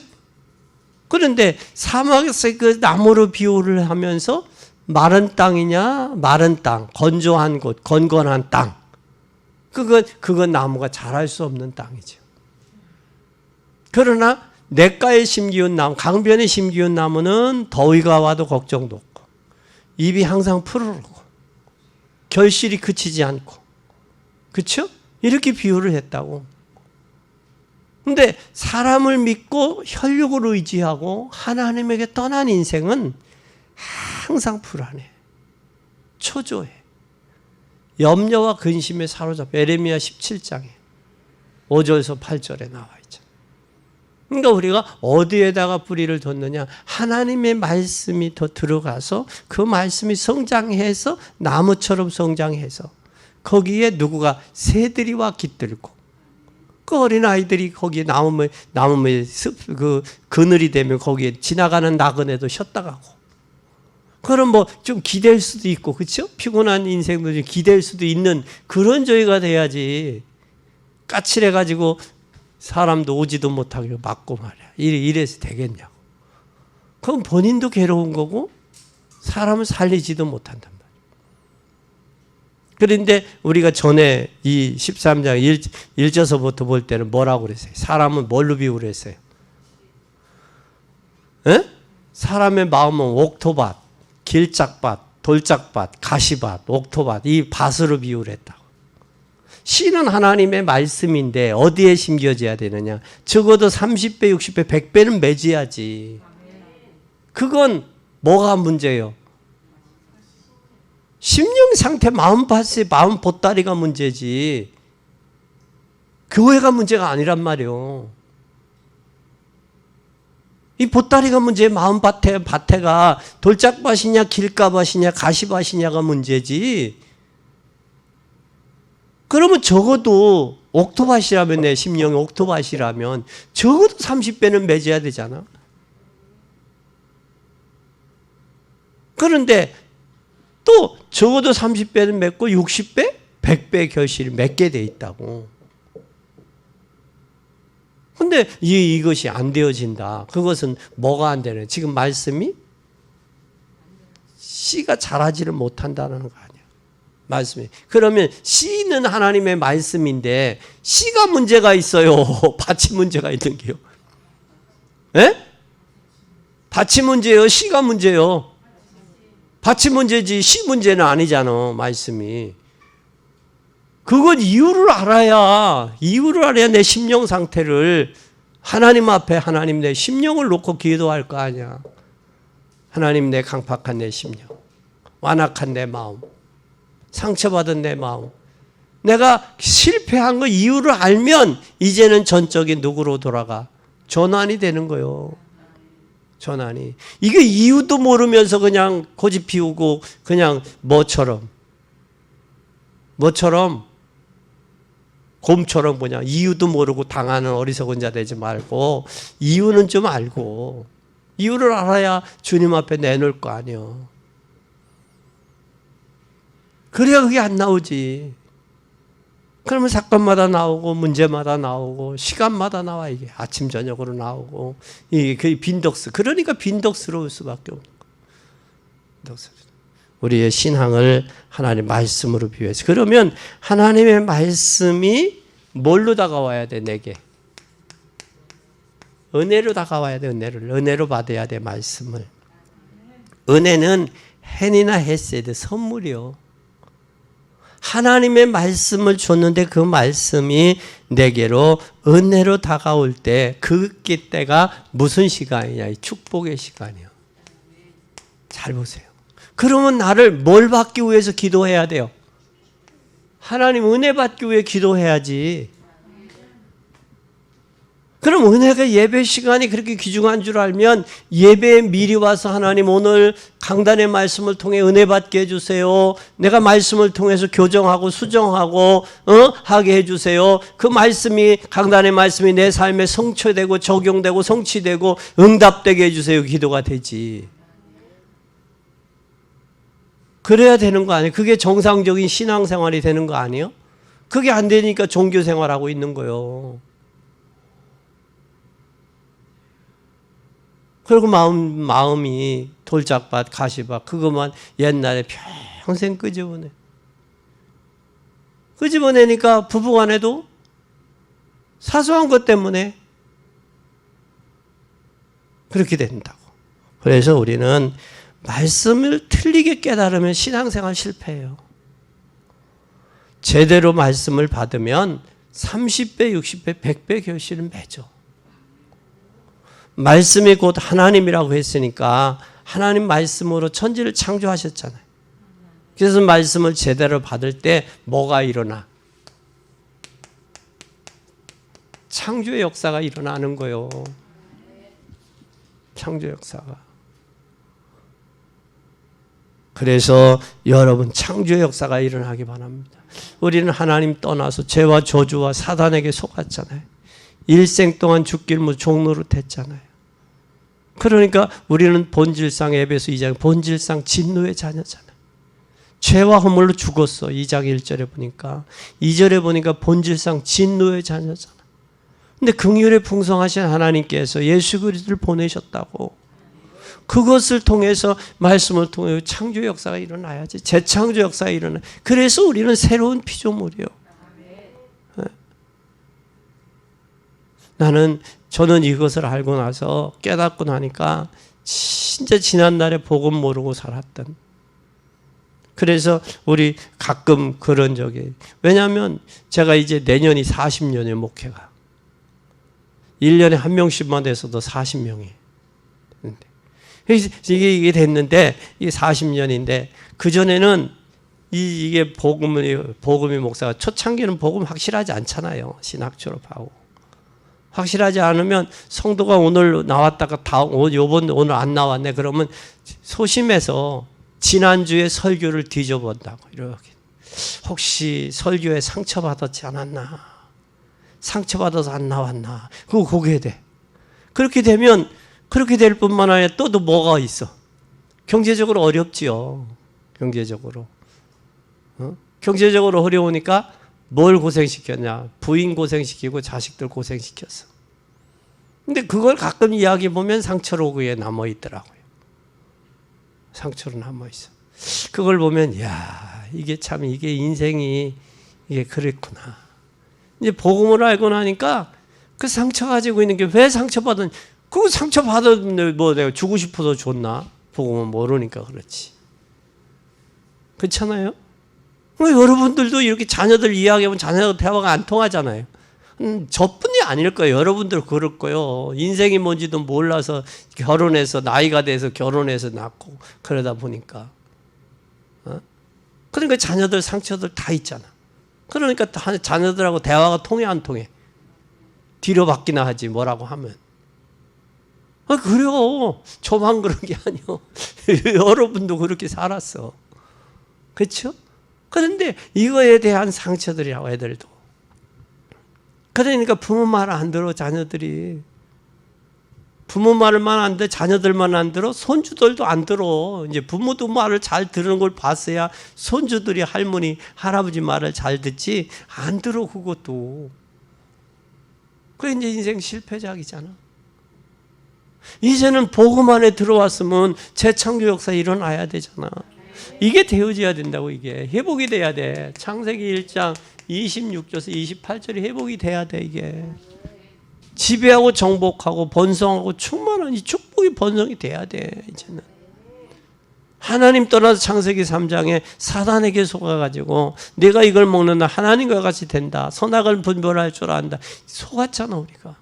그런데 사막에서 그 나무로 비유를 하면서 마른 땅이냐? 마른 땅, 건조한 곳, 건건한 땅. 그건 나무가 자랄 수 없는 땅이죠. 그러나 냇가에 심기운 나무, 강변에 심기운 나무는 더위가 와도 걱정도 없고 잎이 항상 푸르르고 결실이 그치지 않고, 그렇죠? 이렇게 비유를 했다고. 근데 사람을 믿고 혈육을 의지하고 하나님에게 떠난 인생은 항상 불안해, 초조해, 염려와 근심에 사로잡혀. 예레미야 17장에 5절에서 8절에 나와 있잖아. 그러니까 우리가 어디에다가 뿌리를 뒀느냐? 하나님의 말씀이 더 들어가서 그 말씀이 성장해서 나무처럼 성장해서 거기에 누구가 새들이 와 깃들고 그 어린아이들이 거기에 나무에 그 그늘이 되면 거기에 지나가는 나그네도 쉬었다 가고. 그럼 뭐 좀 기댈 수도 있고, 그렇죠? 피곤한 인생도 좀 기댈 수도 있는 그런 저희가 돼야지. 까칠해가지고 사람도 오지도 못하게 막고 말이야. 이래서 되겠냐고. 그럼 본인도 괴로운 거고 사람을 살리지도 못한단 말이야. 그런데 우리가 전에 이 13장 1절서부터 볼 때는 뭐라고 그랬어요? 사람은 뭘로 비유를 했어요? 에? 사람의 마음은 옥토밭, 길짝밭, 돌짝밭, 가시밭, 옥토밭, 이 밭으로 비유를 했다고. 씨는 하나님의 말씀인데 어디에 심겨져야 되느냐? 적어도 30배, 60배, 100배는 맺어야지. 그건 뭐가 문제예요? 심령 상태, 마음밭의 마음 보따리가 문제지 교회가 문제가 아니란 말이에요. 이 보따리가 문제예요. 마음밭에가 돌짝밭이냐 길가밭이냐 가시밭이냐가 문제지. 그러면 적어도 옥토밭이라면, 내 심령이 옥토밭이라면 적어도 30배는 맺어야 되잖아. 그런데 또 적어도 30배는 맺고 60배, 100배 결실을 맺게 돼 있다고. 근데 이것이 안 되어진다. 그것은 뭐가 안 되는? 지금 말씀이 씨가 자라지를 못한다는 거 아니야. 말씀이. 그러면 씨는 하나님의 말씀인데 씨가 문제가 있어요. 밭이 문제가 있는 게요. 예? 밭이 문제예요? 씨가 문제예요? 밭이 문제지 씨 문제는 아니잖아. 말씀이. 그건 이유를 알아야 내 심령 상태를 하나님 앞에 하나님 내 심령을 놓고 기도할 거 아니야. 하나님 내 강팍한 내 심령, 완악한 내 마음, 상처받은 내 마음. 내가 실패한 거 이유를 알면 이제는 전적인 누구로 돌아가? 전환이 되는 거예요. 전환이. 이게 이유도 모르면서 그냥 고집 피우고 그냥 뭐처럼 곰처럼 그냥 이유도 모르고 당하는 어리석은 자 되지 말고 이유는 좀 알고 이유를 알아야 주님 앞에 내놓을 거 아니에요. 그래야 그게 안 나오지. 그러면 사건마다 나오고 문제마다 나오고 시간마다 나와. 이게 아침 저녁으로 나오고 이게 빈덕스. 그러니까 빈덕스러울 수밖에 없는 거예요. 우리의 신앙을 하나님 말씀으로 비유해서. 그러면 하나님의 말씀이 뭘로 다가와야 돼? 내게 은혜로 다가와야 돼. 은혜로 받아야 돼. 말씀을. 은혜는 헨이나 헤세드, 선물이요. 하나님의 말씀을 줬는데 그 말씀이 내게로 은혜로 다가올 때 그때가 무슨 시간이냐? 축복의 시간이요. 잘 보세요. 그러면 나를 뭘 받기 위해서 기도해야 돼요? 하나님 은혜 받기 위해 기도해야지. 그럼 은혜가 예배 시간이 그렇게 귀중한 줄 알면 예배에 미리 와서 하나님 오늘 강단의 말씀을 통해 은혜 받게 해주세요. 내가 말씀을 통해서 교정하고 수정하고 하게 해주세요. 그 말씀이 강단의 말씀이 내 삶에 성취되고 적용되고 성취되고 응답되게 해주세요. 기도가 되지. 그래야 되는 거 아니에요? 그게 정상적인 신앙생활이 되는 거 아니에요? 그게 안 되니까 종교생활하고 있는 거예요. 그리고 마음이 돌짝밭, 가시밭 그것만 옛날에 평생 끄집어내. 끄집어내니까 부부간에도 사소한 것 때문에 그렇게 된다고. 그래서 우리는 말씀을 틀리게 깨달으면 신앙생활 실패해요. 제대로 말씀을 받으면 30배, 60배, 100배 결실을 맺어. 말씀이 곧 하나님이라고 했으니까 하나님 말씀으로 천지를 창조하셨잖아요. 그래서 말씀을 제대로 받을 때 뭐가 일어나? 창조의 역사가 일어나는 거예요. 창조 역사가. 그래서 여러분 창조의 역사가 일어나기 바랍니다. 우리는 하나님 떠나서 죄와 저주와 사단에게 속았잖아요. 일생 동안 죽길 종로로 됐잖아요. 그러니까 우리는 본질상 에베소 2장 본질상 진노의 자녀잖아요. 죄와 허물로 죽었어. 2장 1절에 보니까 2절에 보니까 본질상 진노의 자녀잖아. 근데 긍휼에 풍성하신 하나님께서 예수 그리스도를 보내셨다고. 그것을 통해서 말씀을 통해 창조 역사가 일어나야지. 재창조 역사가 일어나. 그래서 우리는 새로운 피조물이요. 저는 이것을 알고 나서 깨닫고 나니까 진짜 지난날에 복음 모르고 살았던. 그래서 우리 가끔 그런 적이. 왜냐하면 제가 이제 내년이 40년의 목회가. 1년에 한 명씩만 돼서도 40명이. 이게 됐는데 이게 40년인데 그전에는 이게 복음이 목사가 초창기는 복음 확실하지 않잖아요. 신학 졸업하고. 확실하지 않으면 성도가 오늘 나왔다가 오늘 안 나왔네 그러면 소심해서 지난주에 설교를 뒤져본다고. 이렇게 혹시 설교에 상처받았지 않았나, 상처받아서 안 나왔나, 그거 보게 돼. 그렇게 되면 그렇게 될 뿐만 아니라 또 뭐가 있어? 경제적으로 어렵지요. 경제적으로 어려우니까 뭘 고생시켰냐? 부인 고생시키고 자식들 고생시켰어. 근데 그걸 가끔 이야기 보면 상처로 그게 남아있더라고요. 상처로 남아있어. 그걸 보면 야, 이게 참 이게 인생이 이게 그랬구나. 이제 복음을 알고 나니까 그 상처 가지고 있는 게 왜 상처받은, 그 상처받았는데 뭐 내가 주고 싶어서 줬나? 복음은 모르니까 그렇지. 그렇잖아요? 여러분들도 이렇게 자녀들 이야기하면 자녀들 대화가 안 통하잖아요. 저뿐이 아닐 거예요. 여러분들 그럴 거예요. 인생이 뭔지도 몰라서 결혼해서 나이가 돼서 결혼해서 낳고 그러다 보니까. 그러니까 자녀들 상처들 다 있잖아. 그러니까 자녀들하고 대화가 통해 안 통해? 뒤로 받기나 하지 뭐라고 하면. 그래요. 저만 그런 게 아니요. 여러분도 그렇게 살았어. 그렇죠? 그런데 이거에 대한 상처들이라고 애들도. 그러니까 부모 말 안 들어 자녀들이. 부모 말만 안 들어 자녀들만 안 들어 손주들도 안 들어. 이제 부모도 말을 잘 들은 걸 봤어야 손주들이 할머니 할아버지 말을 잘 듣지 안 들어 그것도. 그게 이제 인생 실패작이잖아. 이제는 복음 안에 들어왔으면 재창조 역사 일어나야 되잖아. 이게 되어져야 된다고. 이게 회복이 돼야 돼. 창세기 1장 26절에서 28절이 회복이 돼야 돼. 이게 지배하고 정복하고 번성하고 충만한 이 축복이 번성이 돼야 돼. 이제는 하나님 떠나서 창세기 3장에 사단에게 속아가지고 내가 이걸 먹는 날 하나님과 같이 된다. 선악을 분별할 줄 안다. 속았잖아 우리가.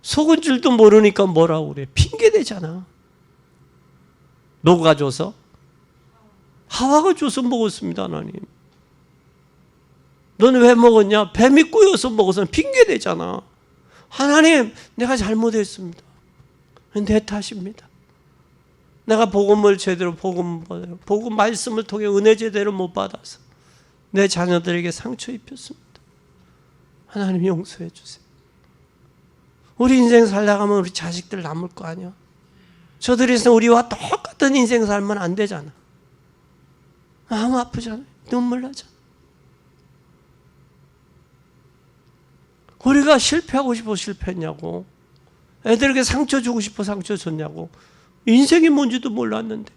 속은 줄도 모르니까 뭐라고 그래. 핑계대잖아. 누가 줘서? 하와가 줘서 먹었습니다. 하나님. 너는 왜 먹었냐? 뱀이 꼬여서 먹어서 핑계대잖아. 하나님 내가 잘못했습니다. 내 탓입니다. 내가 복음을 제대로 복음 말씀을 통해 은혜 제대로 못 받아서 내 자녀들에게 상처 입혔습니다. 하나님 용서해 주세요. 우리 인생 살다가면 우리 자식들 남을 거 아니야. 저들이 우리와 똑같은 인생 살면 안 되잖아. 마음 아프잖아요. 눈물 나잖아. 우리가 실패하고 싶어 실패했냐고. 애들에게 상처 주고 싶어 상처 줬냐고. 인생이 뭔지도 몰랐는데.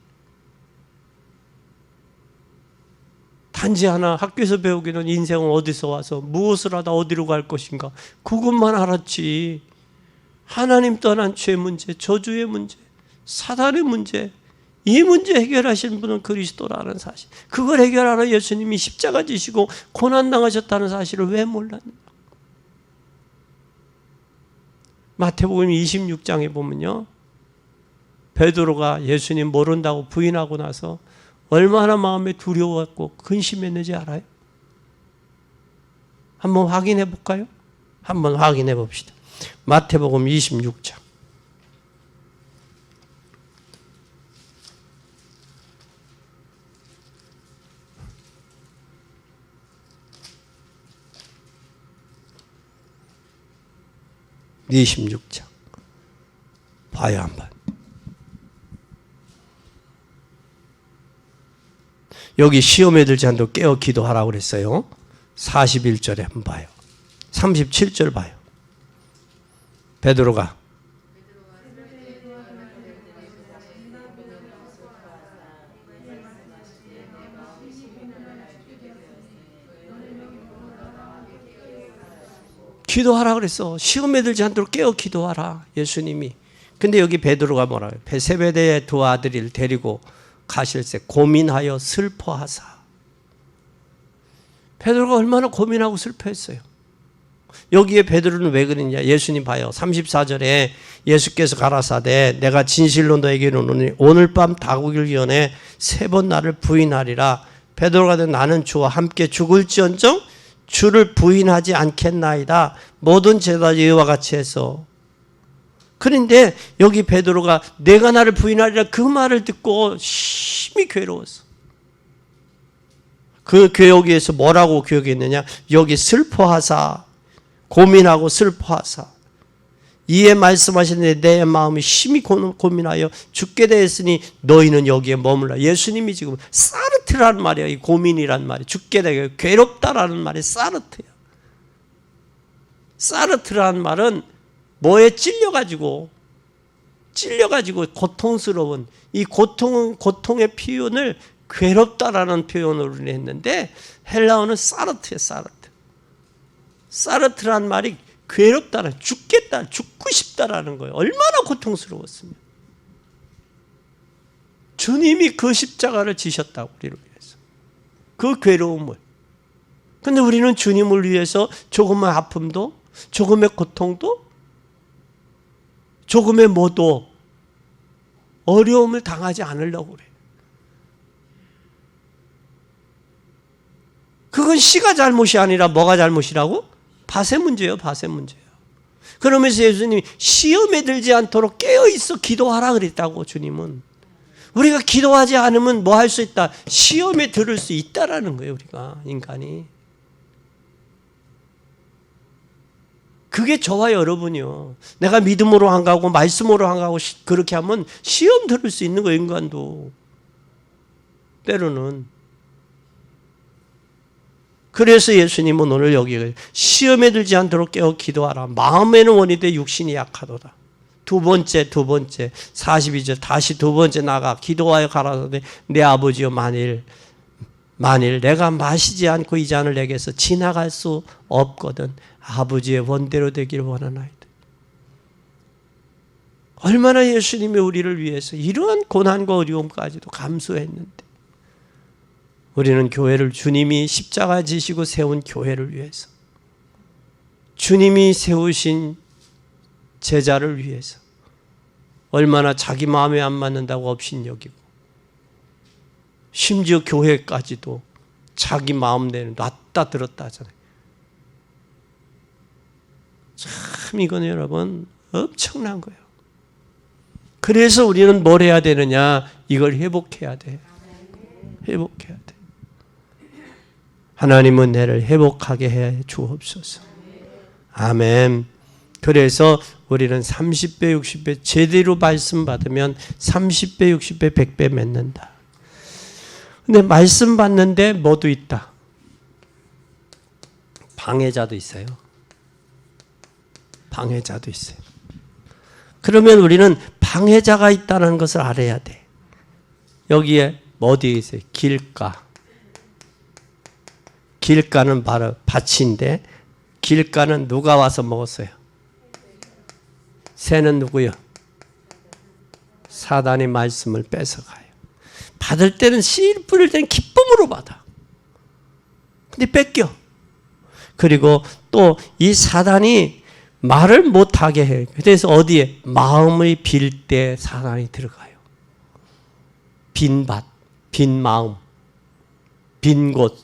단지 하나 학교에서 배우기는 인생은 어디서 와서 무엇을 하다 어디로 갈 것인가. 그것만 알았지. 하나님 떠난 죄 문제, 저주의 문제, 사단의 문제, 이 문제 해결하신 분은 그리스도라는 사실. 그걸 해결하러 예수님이 십자가 지시고 고난당하셨다는 사실을 왜 몰랐는가. 마태복음 26장에 보면요. 베드로가 예수님 모른다고 부인하고 나서 얼마나 마음에 두려워했고 근심했는지 알아요? 한번 확인해 볼까요? 한번 확인해 봅시다. 마태복음 26장. 봐요 한번. 여기 시험에 들지 않도록 깨어 기도하라고 그랬어요. 41절에 한번 봐요. 37절 봐요. 베드로가 기도하라 그랬어. 시험에 들지 않도록 깨어 기도하라. 예수님이. 근데 여기 베드로가 뭐라고 해요? 세베대의 두 아들을 데리고 가실새 고민하여 슬퍼하사. 베드로가 얼마나 고민하고 슬퍼했어요. 여기에 베드로는 왜 그랬냐? 예수님 봐요. 34절에 예수께서 가라사대 내가 진실로 너에게 이르노니 오늘 밤 다구기를 전에 3번 나를 부인하리라. 베드로가 된 나는 주와 함께 죽을지언정 주를 부인하지 않겠나이다. 모든 제자 이와 같이 해서. 그런데 여기 베드로가 내가 나를 부인하리라 그 말을 듣고 심히 괴로웠어. 그 교역에서 뭐라고 교역했느냐? 여기 슬퍼하사, 고민하고 슬퍼하사. 이에 말씀하시는데 내 마음이 심히 고민하여 죽게 되었으니 너희는 여기에 머물라. 예수님이 지금 사르트라는 말이야. 이 고민이란 말이. 죽게 되어 괴롭다라는 말이 사르트야. 사르트라는 말은 뭐에 찔려가지고 찔려가지고 고통스러운 이 고통의 표현을 괴롭다라는 표현으로 했는데 헬라어는 사르트예요. 사르트란 말이 괴롭다는, 죽겠다, 죽고 싶다라는 거예요. 얼마나 고통스러웠으면. 주님이 그 십자가를 지셨다고 우리를 위해서. 그 괴로움을. 근데 우리는 주님을 위해서 조금의 아픔도, 조금의 고통도, 조금의 뭐도 어려움을 당하지 않으려고 그래요. 그건 씨가 잘못이 아니라 뭐가 잘못이라고? 밭의 문제예요. 밭의 문제예요. 그러면서 예수님이 시험에 들지 않도록 깨어있어 기도하라 그랬다고. 주님은 우리가 기도하지 않으면 뭐 할 수 있다? 시험에 들을 수 있다라는 거예요. 우리가 인간이. 그게 저와 여러분이요. 내가 믿음으로 안 가고 말씀으로 안 가고 그렇게 하면 시험 들을 수 있는 거예요. 인간도 때로는. 그래서 예수님은 오늘 여기 시험에 들지 않도록 깨어 기도하라. 마음에는 원이되 육신이 약하도다. 두 번째 42절 다시 두 번째 나가 기도하여 가라사대 내 아버지여 만일 내가 마시지 않고 이 잔을 내게서 지나갈 수 없거든 아버지의 원대로 되기를 원하나이다. 얼마나 예수님이 우리를 위해서 이러한 고난과 어려움까지도 감수했는데 우리는 교회를 주님이 십자가 지시고 세운 교회를 위해서 주님이 세우신 제자를 위해서 얼마나 자기 마음에 안 맞는다고 업신여기고 심지어 교회까지도 자기 마음대로 놨다 들었다 하잖아요. 참 이건 여러분 엄청난 거예요. 그래서 우리는 뭘 해야 되느냐? 이걸 회복해야 돼. 회복해야 돼. 하나님은 내를 회복하게 해 주옵소서. 아멘. 그래서 우리는 30배, 60배 제대로 말씀 받으면 30배, 60배, 100배 맺는다. 근데 말씀 받는데 뭐도 있다. 방해자도 있어요. 방해자도 있어요. 그러면 우리는 방해자가 있다는 것을 알아야 돼. 여기에 어디에 있어요? 길가. 길가는 바로 밭인데 길가는 누가 와서 먹었어요? 새는 누구요? 사단의 말씀을 뺏어가요. 받을 때는 씨 뿌릴 때는 기쁨으로 받아. 근데 뺏겨. 그리고 또 이 사단이 말을 못하게 해요. 그래서 어디에? 마음을 빌 때 사단이 들어가요. 빈 밭, 빈 마음, 빈 곳,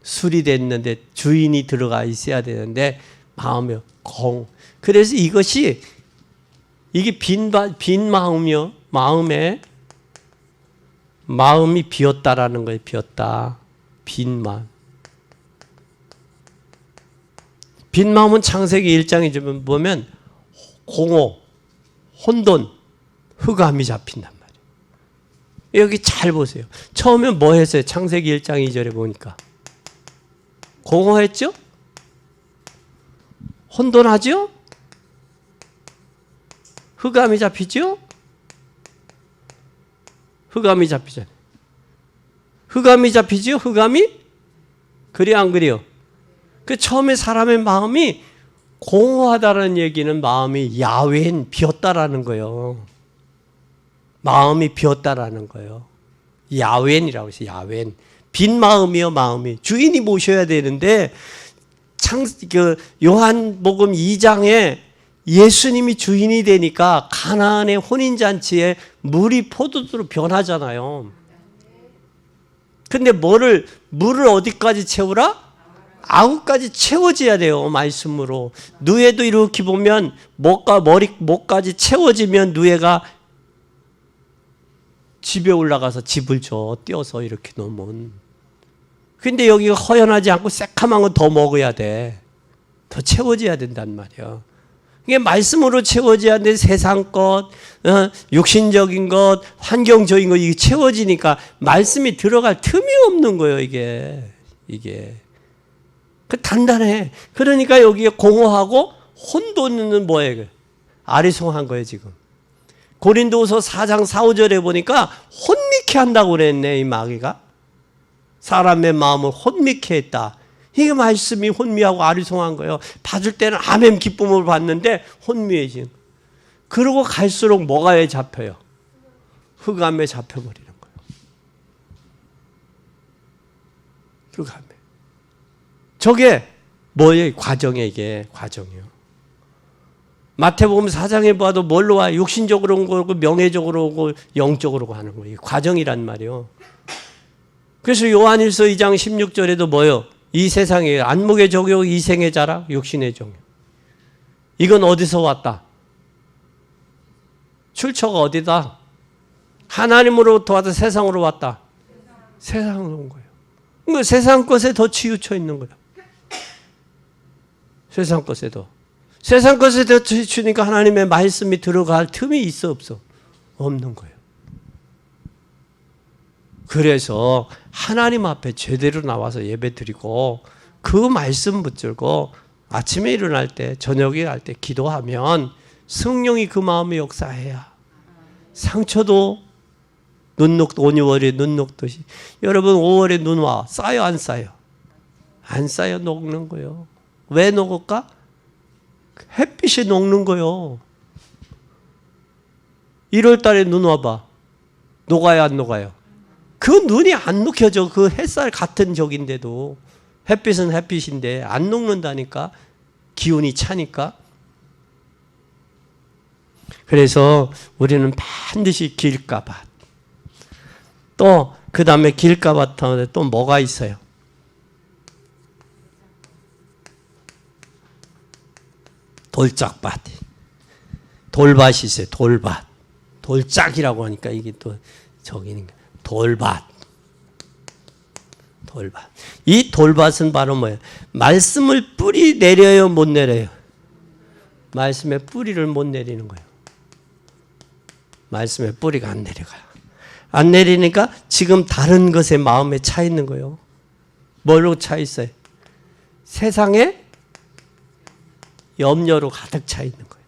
수리됐는데 주인이 들어가 있어야 되는데 마음이 공. 그래서 이게 빈 마음이요. 마음이 비었다라는 거예요. 비었다. 빈 마음. 빈 마음은 창세기 1장에 보면 공허, 혼돈, 흑암이 잡힌단 말이에요. 여기 잘 보세요. 처음에 뭐 했어요? 창세기 1장 2절에 보니까. 공허했죠? 혼돈하죠? 흑암이 잡히죠? 흑암이 잡히죠. 흑암이 잡히죠? 흑암이? 그래 안 그래요? 그 처음에 사람의 마음이 공허하다는 얘기는 마음이 야웬 비었다라는 거예요. 마음이 비었다라는 거예요. 야웬이라고 해서 야웬. 빈 마음이요, 마음이. 주인이 모셔야 되는데 요한복음 2장에 예수님이 주인이 되니까 가나안의 혼인잔치에 물이 포도주로 변하잖아요. 근데 물을 어디까지 채우라? 아구까지 채워져야 돼요. 말씀으로. 누에도 이렇게 보면 목까지 채워지면 누에가 집에 올라가서 집을 줘. 띄어서 이렇게 놓으면. 근데 여기가 허연하지 않고 새카만 건 더 먹어야 돼. 더 채워져야 된단 말이야. 이게 말씀으로 채워져야 돼. 세상 것, 육신적인 것, 환경적인 것, 이게 채워지니까 말씀이 들어갈 틈이 없는 거예요, 이게. 그 단단해. 그러니까 여기에 공허하고 혼돈은 뭐예요? 아리송한 거예요, 지금. 고린도후서 4장 4, 5절에 보니까 혼미케 한다고 그랬네. 이 마귀가 사람의 마음을 혼미케 했다. 이게 말씀이 혼미하고 아리송한 거예요. 받을 때는 아멘 기쁨을 받는데 혼미해진. 그러고 갈수록 뭐가에 잡혀요? 흑암에 잡혀버리는 거예요. 흑암에. 저게 뭐예요? 과정이에요. 이게 과정이에요. 마태복음 4장에 봐도 뭘로 와? 육신적으로 오고 명예적으로 오고 영적으로 가는 거예요. 과정이란 말이에요. 그래서 요한일서 2장 16절에도 뭐예요? 이 세상에 안목의 적용, 이생의 자락, 육신의 종교. 이건 어디서 왔다? 출처가 어디다? 하나님으로부터 왔다, 세상으로 왔다. 세상으로 온 거예요. 그러니까 세상 것에 더 치우쳐 있는 거예요. 세상 것에 더. 세상 것에 더 치우치니까 하나님의 말씀이 들어갈 틈이 있어 없어? 없는 거예요. 그래서 하나님 앞에 제대로 나와서 예배 드리고 그 말씀 붙들고 아침에 일어날 때 저녁에 갈 때 기도하면 성령이 그 마음에 역사해야 상처도 눈 녹 5월에 눈 녹듯이 여러분 5월에 눈 와 쌓여 안 쌓여? 안 쌓여 녹는 거예요. 왜 녹을까? 햇빛이 녹는 거예요. 1월 달에 눈 와봐. 녹아요 안 녹아요? 그 눈이 안 녹혀져. 그 햇살 같은 적인데도 햇빛은 햇빛인데 안 녹는다니까. 기운이 차니까. 그래서 우리는 반드시 길가밭. 또 그 다음에 길가밭에 또 뭐가 있어요? 돌짝밭. 돌밭이 있어요. 돌밭. 돌짝이라고 하니까 이게 또 저기는 돌밭. 돌밭. 이 돌밭은 바로 뭐예요? 말씀을 뿌리 내려요, 못 내려요? 말씀의 뿌리를 못 내리는 거예요. 말씀의 뿌리가 안 내려가요. 안 내리니까 지금 다른 것에 마음에 차 있는 거예요. 뭘로 차 있어요? 세상에 염려로 가득 차 있는 거예요.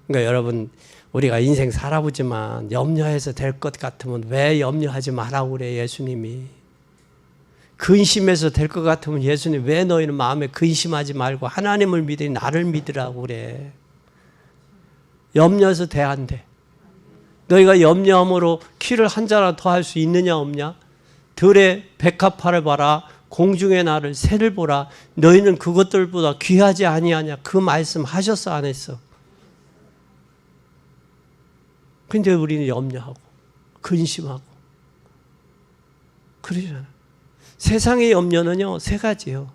그러니까 여러분 우리가 인생 살아보지만 염려해서 될 것 같으면 왜 염려하지 말라고 그래 예수님이. 근심해서 될 것 같으면 예수님 왜 너희는 마음에 근심하지 말고 하나님을 믿으니 나를 믿으라고 그래. 염려해서 돼 안 돼? 너희가 염려함으로 키를 한 자나 더 할 수 있느냐 없냐? 들의 백합화를 봐라. 공중의 나를 새를 보라. 너희는 그것들보다 귀하지 아니하냐? 그 말씀 하셨어 안 했어? 근데 우리는 염려하고 근심하고 그러잖아. 세상의 염려는요 3가지예요.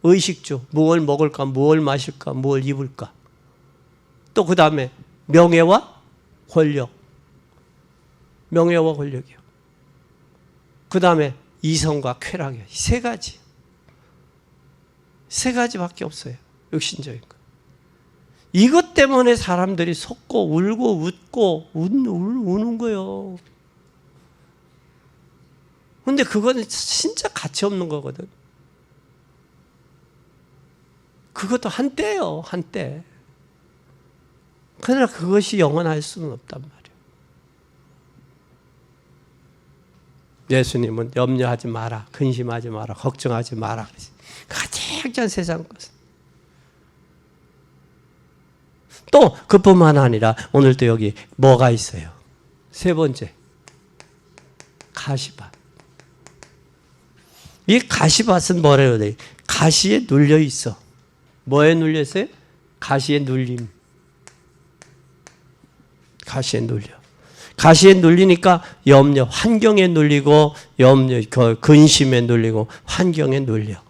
의식주, 무엇을 먹을까, 무엇을 마실까, 무엇을 입을까. 또 그 다음에 명예와 권력. 명예와 권력이요. 그 다음에 이성과 쾌락이요. 3가지. 3가지밖에 없어요. 육신적인 거. 이것 때문에 사람들이 속고 울고 웃고 우는 거예요. 근데 그거는 진짜 가치 없는 거거든. 그것도 한때예요. 한때. 그러나 그것이 영원할 수는 없단 말이에요. 예수님은 염려하지 마라. 근심하지 마라. 걱정하지 마라. 가장 전 세상 것은. 또 그뿐만 아니라 오늘도 여기 뭐가 있어요? 3번째. 가시밭. 이 가시밭은 뭐래요? 가시에 눌려 있어. 뭐에 눌려 있어요? 가시에 눌림. 가시에 눌려. 가시에 눌리니까 염려, 환경에 눌리고 염려, 근심에 눌리고 환경에 눌려.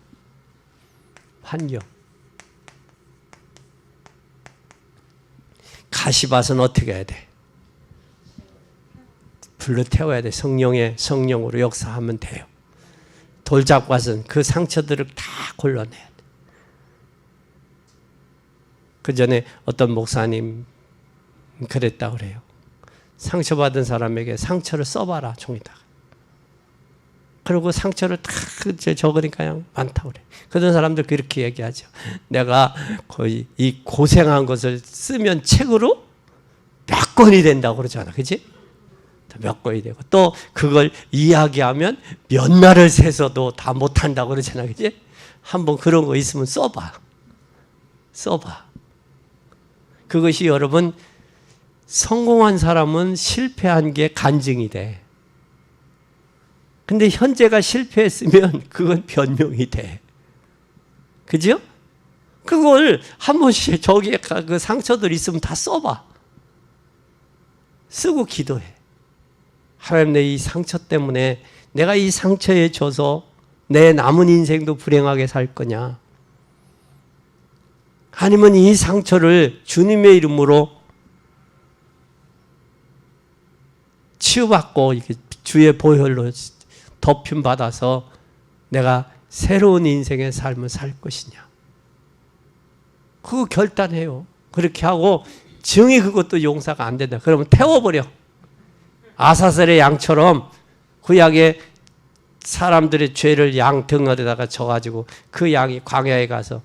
환경. 가시밭은 어떻게 해야 돼? 불로 태워야 돼. 성령으로 역사하면 돼요. 돌짝밭은 그 상처들을 다 골라내야 돼. 그 전에 어떤 목사님 그랬다고 그래요. 상처받은 사람에게 상처를 써봐라, 종이다가. 그리고 상처를 다 적으니까 많다고 그래. 그런 사람들 그렇게 얘기하죠. 내가 거의 이 고생한 것을 쓰면 책으로 건이 된다고 그러잖아. 그치? 몇 건이 되고 또 그걸 이야기하면 몇 날을 새서도 다 못한다고 그러잖아. 그치? 한번 그런 거 있으면 써봐. 그것이 여러분 성공한 사람은 실패한 게 간증이 돼. 근데 현재가 실패했으면 그건 변명이 돼. 그죠? 그걸 한 번씩 저기에 그 상처들 있으면 다 써봐. 쓰고 기도해. 하나님, 내 이 상처 때문에 내가 이 상처에 져서 내 남은 인생도 불행하게 살 거냐? 아니면 이 상처를 주님의 이름으로 치유받고 주의 보혈로 덮임 받아서 내가 새로운 인생의 삶을 살 것이냐? 그거 결단해요. 그렇게 하고 증이 그것도 용서가 안 된다. 그러면 태워버려. 아사셀의 양처럼 구약에 사람들의 죄를 양 등어리다가 져가지고 그 양이 광야에 가서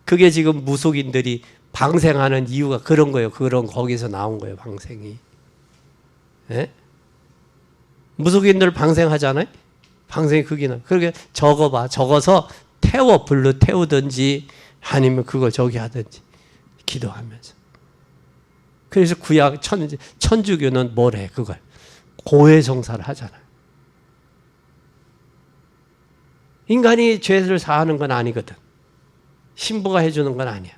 그게 지금 무속인들이 방생하는 이유가 그런 거예요. 그런 거기서 나온 거예요. 방생이. 예? 무속인들 방생하잖아요. 방생이 그기는 그렇게 적어봐. 적어서 태워 불러 태우든지 아니면 그걸 저기 하든지 기도하면서. 그래서 구약 천주교는 뭐래? 그걸 고해성사를 하잖아요. 인간이 죄를 사하는 건 아니거든. 신부가 해주는 건 아니야.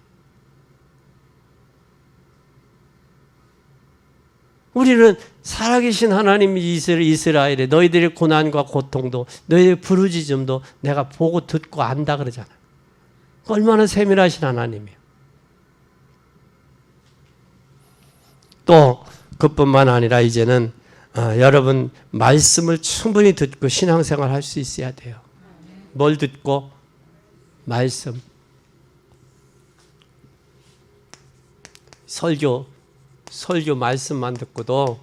우리는 살아계신 하나님이 이스라엘에 너희들의 고난과 고통도 너희들의 부르짖음도 내가 보고 듣고 안다 그러잖아. 얼마나 세밀하신 하나님이에요. 또 그뿐만 아니라 이제는 여러분 말씀을 충분히 듣고 신앙생활 할 수 있어야 돼요. 뭘 듣고? 말씀. 설교 말씀만 듣고도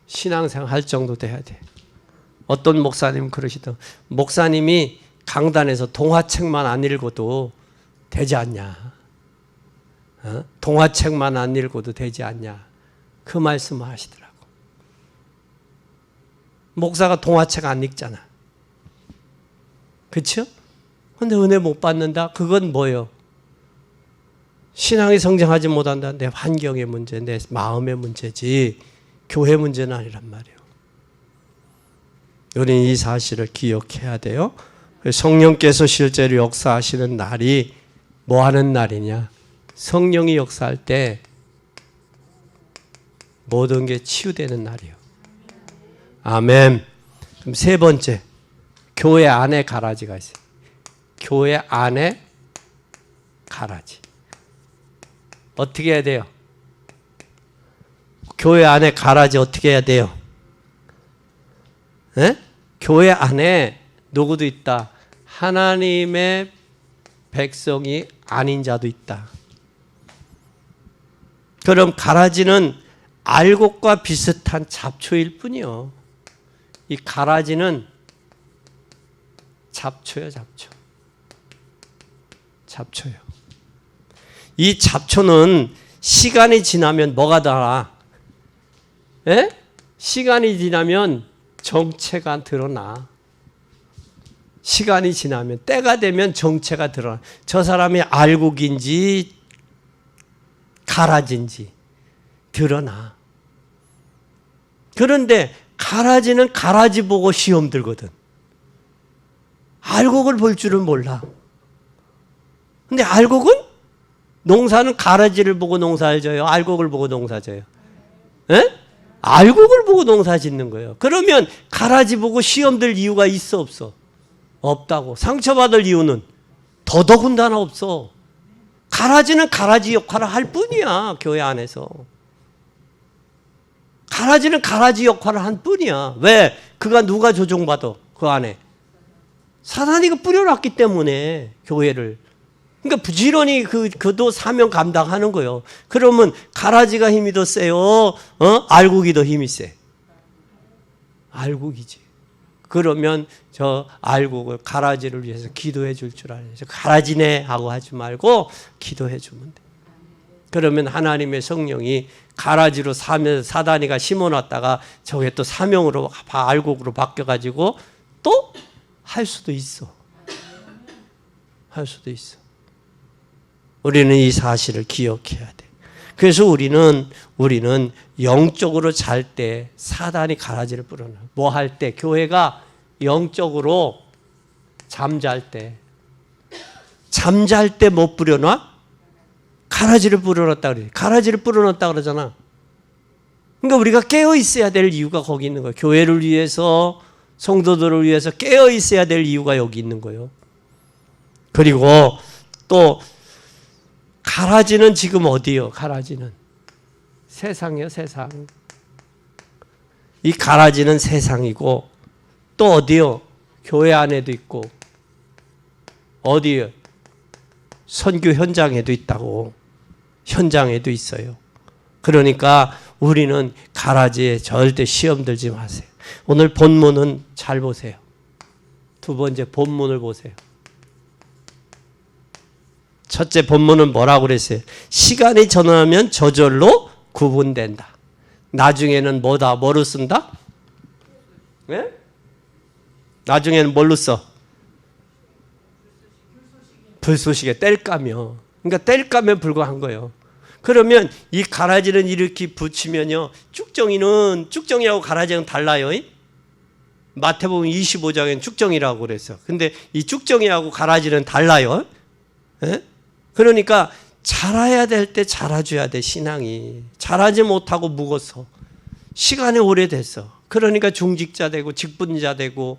신앙생활 할 정도 돼야 돼. 어떤 목사님은 그러시더라고요. 목사님이 강단에서 동화책만 안 읽어도 되지 않냐. 동화책만 안 읽어도 되지 않냐. 그 말씀을 하시더라고. 목사가 동화책 안 읽잖아. 그렇죠? 근데 은혜 못 받는다? 그건 뭐예요? 신앙이 성장하지 못한다. 내 환경의 문제, 내 마음의 문제지 교회 문제는 아니란 말이에요. 우리는 이 사실을 기억해야 돼요. 성령께서 실제로 역사하시는 날이 뭐 하는 날이냐? 성령이 역사할 때 모든 게 치유되는 날이에요. 아멘. 그럼 세 번째, 교회 안에 가라지가 있어요. 교회 안에 가라지. 어떻게 해야 돼요? 교회 안에 가라지 어떻게 해야 돼요? 에? 교회 안에 누구도 있다. 하나님의 백성이 아닌 자도 있다. 그럼 가라지는 알곡과 비슷한 잡초일 뿐이요. 이 가라지는 잡초예요, 잡초요. 이 잡초는 시간이 지나면 뭐가 달아? 에? 시간이 지나면 정체가 드러나. 시간이 지나면 때가 되면 정체가 드러나. 저 사람이 알곡인지 가라지인지 드러나. 그런데 가라지는 가라지 보고 시험 들거든. 알곡을 볼 줄은 몰라. 근데 알곡은 농사는 가라지를 보고 농사를 져요? 알곡을 보고 농사 져요? 에? 알곡을 보고 농사 짓는 거예요. 그러면 가라지 보고 시험 들 이유가 있어 없어? 없다고. 상처받을 이유는 더더군다나 없어. 가라지는 가라지 역할을 할 뿐이야. 교회 안에서. 가라지는 가라지 역할을 한 뿐이야. 왜? 그가 누가 조종받아? 그 안에. 사단이 뿌려놨기 때문에 교회를. 그러니까 부지런히 그도 사명 감당하는 거예요. 그러면 가라지가 힘이 더 세요? 알곡이 더 힘이 세? 알곡이지. 그러면 저 알곡을 가라지를 위해서 기도해 줄 줄 알아야죠. 가라지네 하고 하지 말고 기도해 주면 돼. 그러면 하나님의 성령이 가라지로 사단이가 심어놨다가 저게 또 사명으로 알곡으로 바뀌어가지고 또 할 수도 있어. 할 수도 있어. 우리는 이 사실을 기억해야 돼. 그래서 우리는 영적으로 잘 때 사단이 가라지를 뿌려놔. 뭐 할 때? 교회가 영적으로 잠잘 때 못 뿌려놔? 가라지를 뿌려놨다 그래. 가라지를 뿌려놨다 그러잖아. 그러니까 우리가 깨어 있어야 될 이유가 거기 있는 거예요. 교회를 위해서, 성도들을 위해서 깨어 있어야 될 이유가 여기 있는 거예요. 그리고 또 가라지는 지금 어디요? 가라지는 세상이요, 세상. 이 가라지는 세상이고 또 어디요? 교회 안에도 있고 어디요? 선교 현장에도 있다고. 현장에도 있어요. 그러니까 우리는 가라지에 절대 시험 들지 마세요. 오늘 본문은 잘 보세요. 두 번째 본문을 보세요. 첫째 본문은 뭐라고 그랬어요? 시간이 지나면 저절로 구분된다. 나중에는 뭐로 쓴다? 네? 나중에는 뭘로 써? 불쏘시개 뗄까며. 그러니까 뗄까며 불과한 거예요. 그러면 이 가라지는 이렇게 붙이면요. 쭉정이하고 가라지는 달라요. 마태복음 25장엔 쭉정이라고 그랬어. 근데 이 쭉정이하고 가라지는 달라요. 에? 그러니까 자라야 될 때 자라줘야 돼. 신앙이 자라지 못하고 묵었어. 시간이 오래됐어. 그러니까 중직자 되고 직분자 되고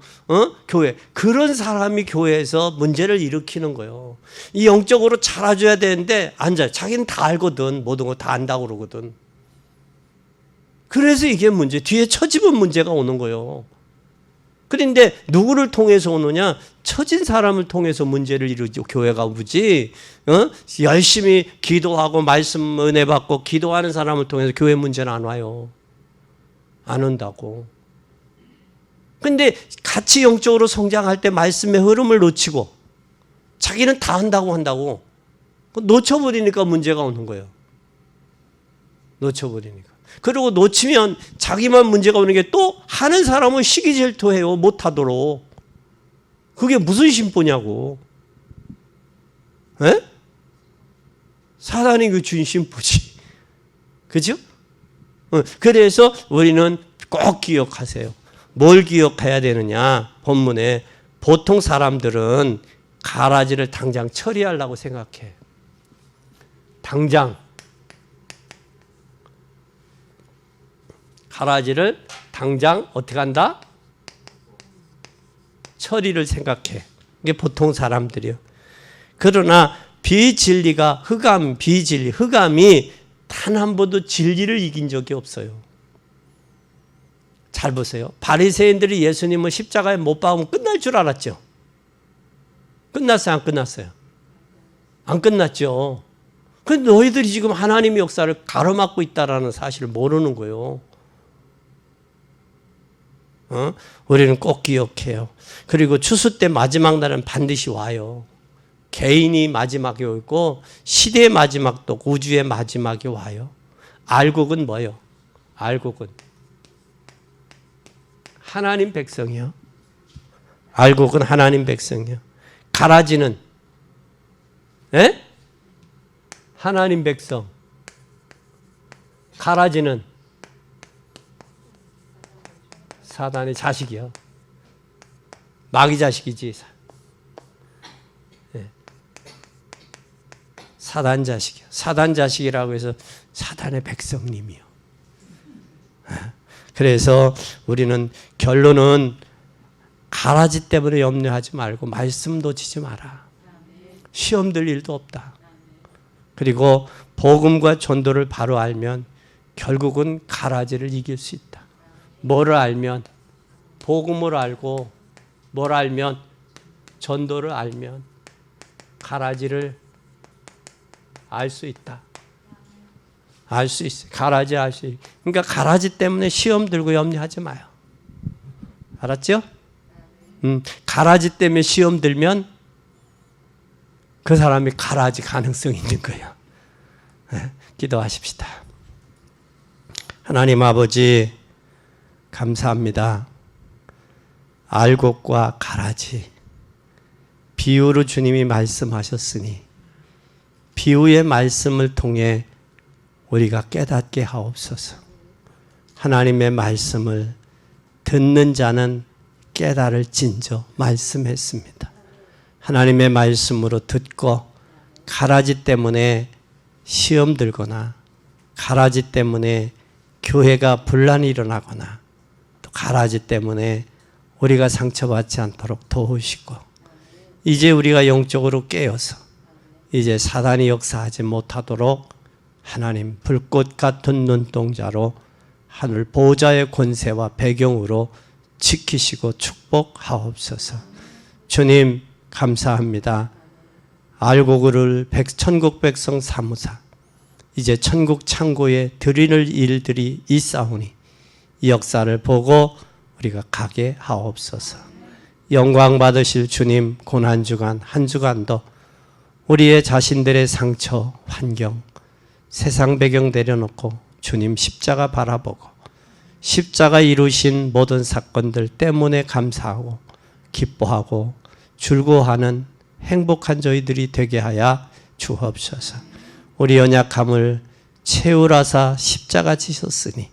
교회 그런 사람이 교회에서 문제를 일으키는 거예요. 이 영적으로 자라줘야 되는데 앉아. 자기는 다 알거든. 모든 거 다 안다고 그러거든. 그래서 이게 문제. 뒤에 처집은 문제가 오는 거예요. 그런데 누구를 통해서 오느냐? 처진 사람을 통해서 문제를 이루죠. 교회가 오지. 열심히 기도하고 말씀 은혜 받고 기도하는 사람을 통해서 교회 문제는 안 와요. 안 온다고. 근데 같이 영적으로 성장할 때 말씀의 흐름을 놓치고 자기는 다 한다고 놓쳐버리니까 문제가 오는 거예요. 놓쳐버리니까. 그리고 놓치면 자기만 문제가 오는 게 또 하는 사람은 시기질투해요. 못하도록. 그게 무슨 심보냐고. 에? 사단이 그 주인 심보지. 그죠? 그래서 우리는 꼭 기억하세요. 뭘 기억해야 되느냐? 본문에 보통 사람들은 가라지를 당장 처리하려고 생각해. 당장 가라지를 당장 어떻게 한다? 처리를 생각해. 이게 보통 사람들이요. 그러나 비진리가 흑암이 단 한 번도 진리를 이긴 적이 없어요. 잘 보세요. 바리새인들이 예수님을 십자가에 못 박으면 끝날 줄 알았죠. 끝났어요? 안 끝났어요? 안 끝났죠. 그런데 너희들이 지금 하나님의 역사를 가로막고 있다는 사실을 모르는 거예요. 우리는 꼭 기억해요. 그리고 추수 때 마지막 날은 반드시 와요. 개인이 마지막에 오고 시대의 마지막도 우주의 마지막이 와요. 알곡은 뭐예요? 알곡은 하나님 백성이요. 알곡은 하나님 백성이요. 가라지는 하나님 백성. 가라지는 사단의 자식이요. 마귀 자식이지. 사단 자식이요. 사단 자식이라고 해서 사단의 백성님이요. 그래서 우리는 결론은 가라지 때문에 염려하지 말고 말씀 놓치지 마라. 시험 들 일도 없다. 그리고 복음과 전도를 바로 알면 결국은 가라지를 이길 수 있다. 뭐를 알면? 복음을 알고 뭘 알면? 전도를 알면 가라지를 알 수 있다. 알 수 있어요. 가라지 알 수 있어요. 그러니까 가라지 때문에 시험 들고 염려하지 마요. 알았죠? 가라지 때문에 시험 들면 그 사람이 가라지 가능성이 있는 거예요. 기도하십시다. 하나님 아버지, 감사합니다. 알곡과 가라지, 비유로 주님이 말씀하셨으니 비유의 말씀을 통해 우리가 깨닫게 하옵소서. 하나님의 말씀을 듣는 자는 깨달을진저 말씀했습니다. 하나님의 말씀으로 듣고 가라지 때문에 시험 들거나 가라지 때문에 교회가 분란이 일어나거나 또 가라지 때문에 우리가 상처받지 않도록 도우시고 이제 우리가 영적으로 깨어서 이제 사단이 역사하지 못하도록 하나님 불꽃 같은 눈동자로 하늘 보좌의 권세와 배경으로 지키시고 축복하옵소서. 주님 감사합니다. 알곡을 천국 백성 사무사 이제 천국 창고에 드릴 일들이 있사오니 이 역사를 보고 우리가 가게 하옵소서. 영광 받으실 주님, 고난주간 한 주간도 우리의 자신들의 상처, 환경, 세상 배경 내려놓고 주님 십자가 바라보고 십자가 이루신 모든 사건들 때문에 감사하고 기뻐하고 즐거워하는 행복한 저희들이 되게 하여 주옵소서. 우리 연약함을 채우라사 십자가 지셨으니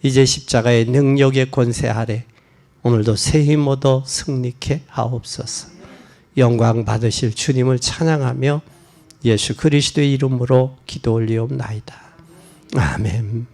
이제 십자가의 능력의 권세 아래 오늘도 새 힘 얻어 승리케 하옵소서. 영광 받으실 주님을 찬양하며 예수 그리스도의 이름으로 기도 올리옵나이다. 아멘.